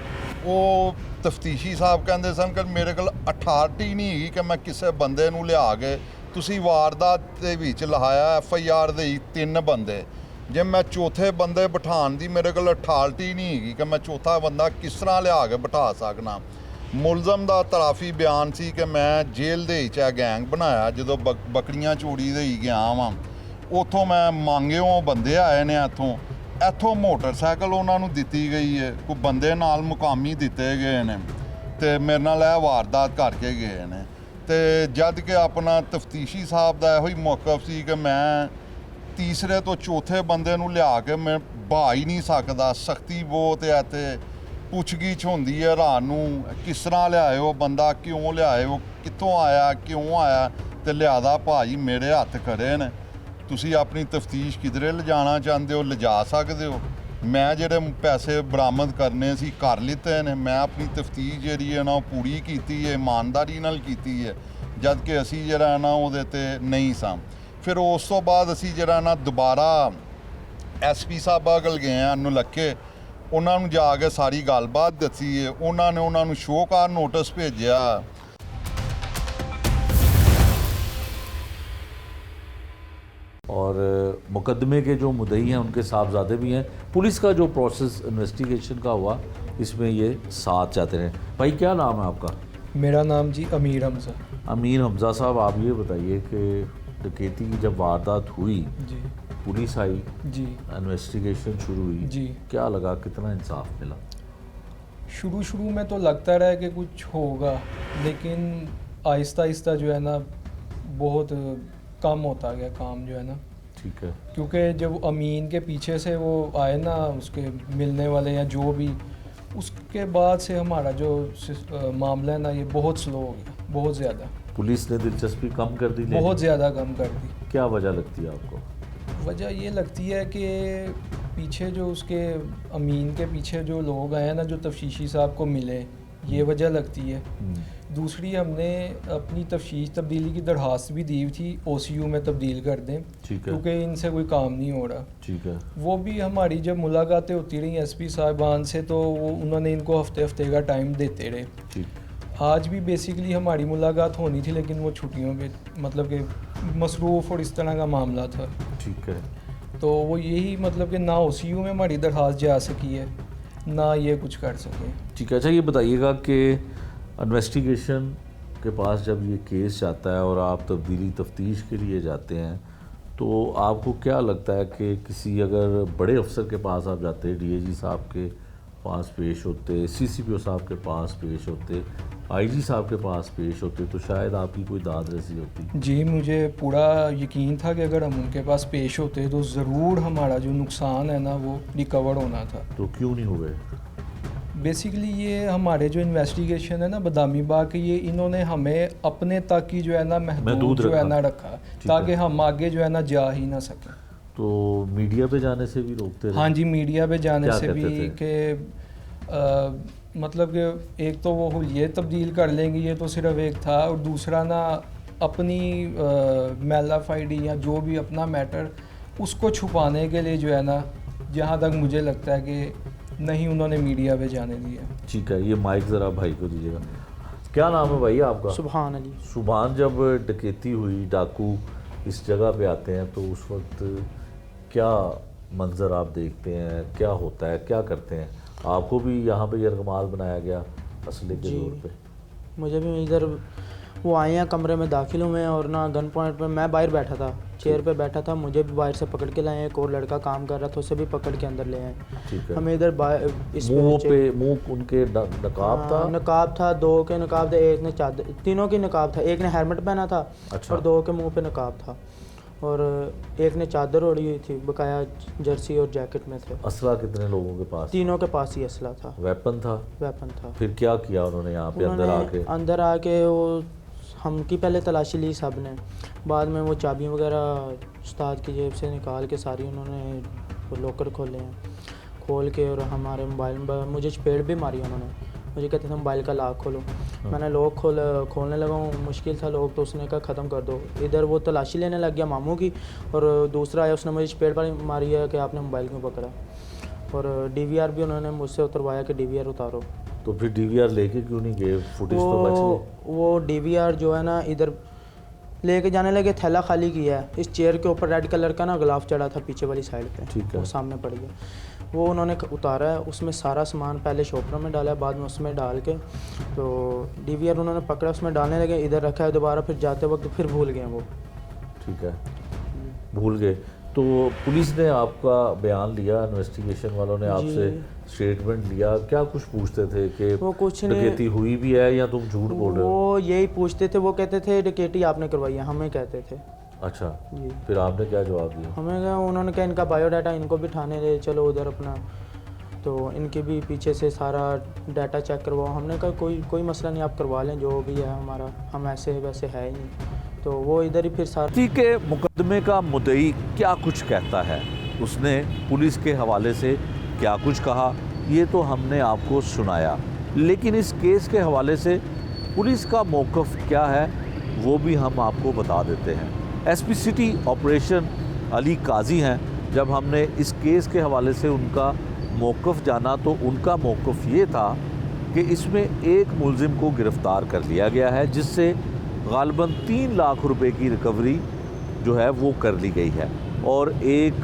ਉਹ ਤਫਤੀਸ਼ੀ ਸਾਹਿਬ ਕਹਿੰਦੇ ਸਨ ਕਿ ਮੇਰੇ ਕੋਲ ਅਥਾਰਟੀ ਨਹੀਂ ਹੈਗੀ ਕਿ ਮੈਂ ਕਿਸੇ ਬੰਦੇ ਨੂੰ ਲਿਆ ਕੇ, ਤੁਸੀਂ ਵਾਰਦਾਤ ਦੇ ਵਿੱਚ ਲਹਾਇਆ FIR ਦੇ 3 ਬੰਦੇ, ਜੇ ਮੈਂ ਚੌਥੇ ਬੰਦੇ ਬਿਠਾਉਣ ਦੀ ਮੇਰੇ ਕੋਲ ਅਥਾਰਟੀ ਨਹੀਂ ਹੈਗੀ ਕਿ ਮੈਂ ਚੌਥਾ ਬੰਦਾ ਕਿਸ ਤਰ੍ਹਾਂ ਲਿਆ ਕੇ ਬਿਠਾ ਸਕਣਾ। ਮੁਲਜ਼ਮ ਦਾ ਤਰਾਫੀ ਬਿਆਨ ਸੀ ਕਿ ਮੈਂ ਜੇਲ੍ਹ ਦੇ ਵਿੱਚ ਗੈਂਗ ਬਣਾਇਆ ਜਦੋਂ ਬੱਕਰੀਆਂ ਚੋਰੀ ਦੇ ਹੀ ਗਿਆ ਵਾਂ, ਉੱਥੋਂ ਮੈਂ ਮੰਗਿਓ ਬੰਦੇ ਆਏ ਨੇ ਇੱਥੋਂ ਮੋਟਰਸਾਈਕਲ ਉਹਨਾਂ ਨੂੰ ਦਿੱਤੀ ਗਈ ਹੈ, ਕੋਈ ਬੰਦੇ ਨਾਲ ਮੁਕਾਮੀ ਦਿੱਤੇ ਗਏ ਨੇ ਤੇ ਮੇਰੇ ਨਾਲ ਇਹ ਵਾਰਦਾਤ ਕਰਕੇ ਗਏ ਨੇ। ਤੇ ਜਦ ਕਿ ਆਪਣਾ ਤਫਤੀਸ਼ੀ ਸਾਹਿਬ ਦਾ ਇਹੋ ਹੀ ਮੌਕਫ ਸੀ ਕਿ ਮੈਂ ਤੀਸਰੇ ਤੋਂ ਚੌਥੇ ਬੰਦੇ ਨੂੰ ਲਿਆ ਕੇ ਮੈਂ ਬਹਾ ਹੀ ਨਹੀਂ ਸਕਦਾ, ਸਖਤੀ ਬਹੁਤ ਹੈ ਤੇ ਪੁੱਛਗਿੱਛ ਹੁੰਦੀ ਹੈ ਰਾਤ ਨੂੰ, ਕਿਸ ਤਰ੍ਹਾਂ ਲਿਆਏ ਉਹ ਬੰਦਾ, ਕਿਉਂ ਲਿਆਏ ਉਹ, ਕਿੱਥੋਂ ਆਇਆ, ਕਿਉਂ ਆਇਆ, ਤੇ ਲਿਆਦਾ ਭਾਜੀ ਮੇਰੇ ਹੱਥ ਖੜੇ ਨੇ, ਤੁਸੀਂ ਆਪਣੀ ਤਫਤੀਸ਼ ਕਿਧਰੇ ਲਿਜਾਣਾ ਚਾਹੁੰਦੇ ਹੋ ਲਿਜਾ ਸਕਦੇ ਹੋ। ਮੈਂ ਜਿਹੜੇ ਪੈਸੇ ਬਰਾਮਦ ਕਰਨੇ ਸੀ ਕਰ ਲਿੱਤੇ ਨੇ, ਮੈਂ ਆਪਣੀ ਤਫਤੀਸ਼ ਜਿਹੜੀ ਹੈ ਨਾ ਉਹ ਪੂਰੀ ਕੀਤੀ ਹੈ, ਇਮਾਨਦਾਰੀ ਨਾਲ ਕੀਤੀ ਹੈ, ਜਦ ਕਿ ਅਸੀਂ ਜਿਹੜਾ ਨਾ ਉਹਦੇ ਤੇ ਨਹੀਂ ਸਾਂ। ਫਿਰ ਉਸ ਤੋਂ ਬਾਅਦ ਅਸੀਂ ਜਿਹੜਾ ਨਾ ਦੁਬਾਰਾ ਐਸਪੀ ਸਾਹਿਬਾਂ ਕੋਲ ਗਏ ਹਾਂ ਨੁਲੱਕੇ, ਉਹਨਾਂ ਨੂੰ ਜਾ ਕੇ ਸਾਰੀ ਗੱਲਬਾਤ ਦੱਸੀ ਹੈ। ਉਹਨਾਂ ਨੇ ਉਹਨਾਂ ਨੂੰ ਸ਼ੋਕਾਰ ਨੋਟਿਸ ਭੇਜਿਆ। और मुकदमे के जो मुद्दई हैं उनके साहबजादे भी हैं। पुलिस का जो प्रोसेस इन्वेस्टिगेशन का हुआ इसमें ये साथ जाते रहे। भाई क्या नाम है आपका? मेरा नाम जी अमीर हमज़ा। अमीर हमज़ा साहब, आप ये बताइए कि डकैती की जब वारदात हुई जी, पुलिस आई जी, इन्वेस्टिगेशन शुरू हुई जी, क्या लगा, कितना इंसाफ मिला? शुरू में तो लगता रहा कि कुछ होगा, लेकिन आहिस्ता आहिस्ता जो है ना बहुत कम होता गया काम जो है ना। ठीक है। क्योंकि जब अमीन के पीछे से वो आए ना उसके मिलने वाले या जो भी, उसके बाद से हमारा जो मामला है ना ये बहुत स्लो हो गया, बहुत ज़्यादा। पुलिस ने दिलचस्पी कम कर दी? बहुत ज़्यादा कम कर दी। क्या वजह लगती है आपको? वजह ये लगती है कि पीछे जो उसके अमीन के पीछे जो लोग आए ना, जो तफ्तीशी साहब को मिले, ये वजह लगती है। दूसरी, हमने अपनी तफ्तीश तब्दीली की दरख्वास्त भी दी थी OCU में तब्दील कर दें, क्योंकि इनसे कोई काम नहीं हो रहा। ठीक है। वो भी हमारी जब मुलाकातें होती रही SP साहिबान से तो वो उन्होंने इनको हफ्ते का टाइम देते रहे। ठीक। आज भी बेसिकली हमारी मुलाकात होनी थी, लेकिन वो छुट्टियों पे मतलब कि मसरूफ़ और इस तरह का मामला था। ठीक है। तो वो यही मतलब कि ना OCU में हमारी दरख्वास्त जा सकी है, ना ये कुछ कर सके। ठीक है। अच्छा, ये बताइएगा कि इन्वेस्टिगेशन के पास जब ये केस जाता है और आप तब्दीली तफ्तीश के लिए जाते हैं, तो आपको क्या लगता है कि किसी अगर बड़े अफसर के पास आप जाते, DIG साहब के पास पेश होते, CCPO साहब के पास पेश होते, IG साहब के पास पेश होते, तो शायद आपकी कोई दाद रसी होती? जी, मुझे पूरा यकीन था कि अगर हम उनके पास पेश होते तो ज़रूर हमारा जो नुकसान है ना वो रिकवर होना था। तो क्यों नहीं हुए? बेसिकली ये हमारे जो इन्वेस्टिगेशन है ना बदामी बाग के, ये इन्होंने हमें अपने तक ही जो है ना महदूद जो है ना रखा, ताकि हम आगे जो है ना जा ही ना सकें। तो मीडिया पे जाने से भी रोकते रहे? हाँ जी, मीडिया पे जाने क्या से भी कहते कि मतलब कि एक तो वो हुलिये तब्दील कर लेंगे, ये तो सिर्फ एक था, और दूसरा ना अपनी मेलाफाइडी या जो भी अपना मैटर उसको छुपाने के लिए जो है ना, जहाँ तक मुझे लगता है कि नहीं उन्होंने मीडिया पे जाने दिया। ठीक है, ये माइक ज़रा भाई को दीजिएगा। क्या नाम है भाई आपका? सुभान अली। सुभान, जब डकैती हुई, डाकू इस जगह पे आते हैं, तो उस वक्त क्या मंजर आप देखते हैं, क्या होता है, क्या करते हैं? आपको भी यहाँ पे यरगमाल बनाया गया असले के तौर पे? मुझे भी इधर वो आए हैं, कमरे में दाखिल हुए हैं और ना गन पॉइंट पे मैं बाहर बैठा था, चेयर पे बैठा था, मुझे भी बाहर से पकड़ के लाए। एक और लड़का काम कर रहा था, उसे भी पकड़ के अंदर ले आए। ठीक है। हमें इधर मुंह उनके नकाब था? नकाब था, दो के नकाब थे, एक ने चादर, तीनों की नकाब था, एक ने हेलमेट पहना था। अच्छा। और दो के मुंह पे नकाब था, और एक ने चादर ओढ़ी हुई थी, बकाया जर्सी और जैकेट में थे। असला कितने लोगों के पास? तीनों के पास ही असला था। वेपन था? वेपन था। फिर क्या किया उन्होंने यहाँ पे अंदर आके वो हमकी पहले तलाशी ली सब ने, बाद में वो चाबियाँ वगैरह उस्ताद की जेब से निकाल के सारी उन्होंने लॉकर खोले हैं, खोल के और हमारे मोबाइल में मुझे चपेट भी मारी उन्होंने। मुझे कहते थे मोबाइल का लॉक खोलो। मैंने लॉक खोलने लगा हूँ, मुश्किल था लॉक, तो उसने कहा ख़त्म कर दो। इधर वो तलाशी लेने लग गया मामू की, और दूसरा आया उसने मुझे चपेट पर मारी है कि आपने मोबाइल क्यों पकड़ा, और DVR भी उन्होंने मुझसे उतरवाया कि DVR उतारो। तो फिर DVR लेके क्यों नहीं गए? फुटेज तो बच गई। वो DVR जो है ना इधर लेके जाने लगे, थैला खाली किया है, इस चेयर के ऊपर रेड कलर का ना गिलाफ चढ़ा था पीछे वाली साइड पे। ठीक है। वो सामने पड़ गया, वो उन्होंने उतारा है, उसमें सारा सामान पहले शॉपर में डाला है, बाद में उसमें डाल के तो DVR उन्होंने पकड़ा, उसमें डालने लगे, इधर रखा है दोबारा, फिर जाते वक्त फिर भूल गए वो। ठीक है, भूल गए। तो पुलिस ने आपका बयान लिया, इन्वेस्टिगेशन वालों ने आपसे स्टेटमेंट लिया, क्या कुछ पूछते थे कि वो कुछ नहीं, डकैती हुई भी है या तुम झूठ बोल रहे हो? वो यही पूछते थे, वो कहते थे डकैती आपने करवाई है, हमें कहते थे। अच्छा जी। फिर आपने क्या जवाब दिया? हमें क्या, उन्होंने कहा इनका बायोडाटा इनको भी ठाने ले चलो उधर अपना, तो इनके भी पीछे से सारा डाटा चेक करवाओ। हमने कहा कोई मसला नहीं, आप करवा लें जो भी है हमारा, हम ऐसे वैसे है ही नहीं। तो वो इधर ही फिर सारा के मुकदमे का मुद्दई क्या कुछ कहता है, उसने पुलिस के हवाले से क्या कुछ कहा, ये तो हमने आपको सुनाया, लेकिन इस केस के हवाले से पुलिस का मौक़िफ़ क्या है वो भी हम आपको बता देते हैं। SP सिटी ऑपरेशन अली काजी हैं। जब हमने इस केस के हवाले से उनका मौक़िफ़ जाना तो उनका मौक़िफ़ ये था कि इसमें एक मुलजिम को गिरफ़्तार कर लिया गया है, जिससे गालिबन 3 लाख रुपए की रिकवरी जो है वो कर ली गई है, और एक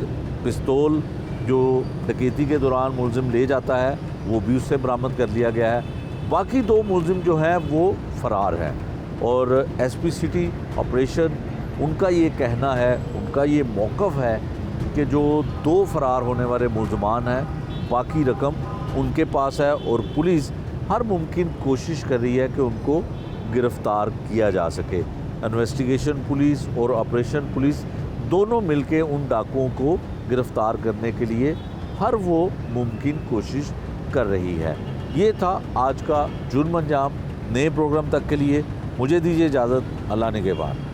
पिस्तौल जो डकैती के दौरान मुलजिम ले जाता है वो भी उससे बरामद कर लिया गया है। बाकी 2 मुलजिम जो हैं वो फ़रार हैं, और SP सिटी ऑपरेशन उनका ये कहना है, उनका ये मौक़िफ़ है कि जो 2 फ़रार होने वाले मुलजमान हैं, बाकी रकम उनके पास है, और पुलिस हर मुमकिन कोशिश कर रही है कि उनको गिरफ़्तार किया जा सके। इन्वेस्टिगेशन पुलिस और ऑपरेशन पुलिस दोनों मिलके उन डाकुओं को गिरफ़्तार करने के लिए हर वो मुमकिन कोशिश कर रही है। ये था आज का जुर्म अंजाम। नए प्रोग्राम तक के लिए मुझे दीजिए इजाज़त। अल्लाह ने के बाद।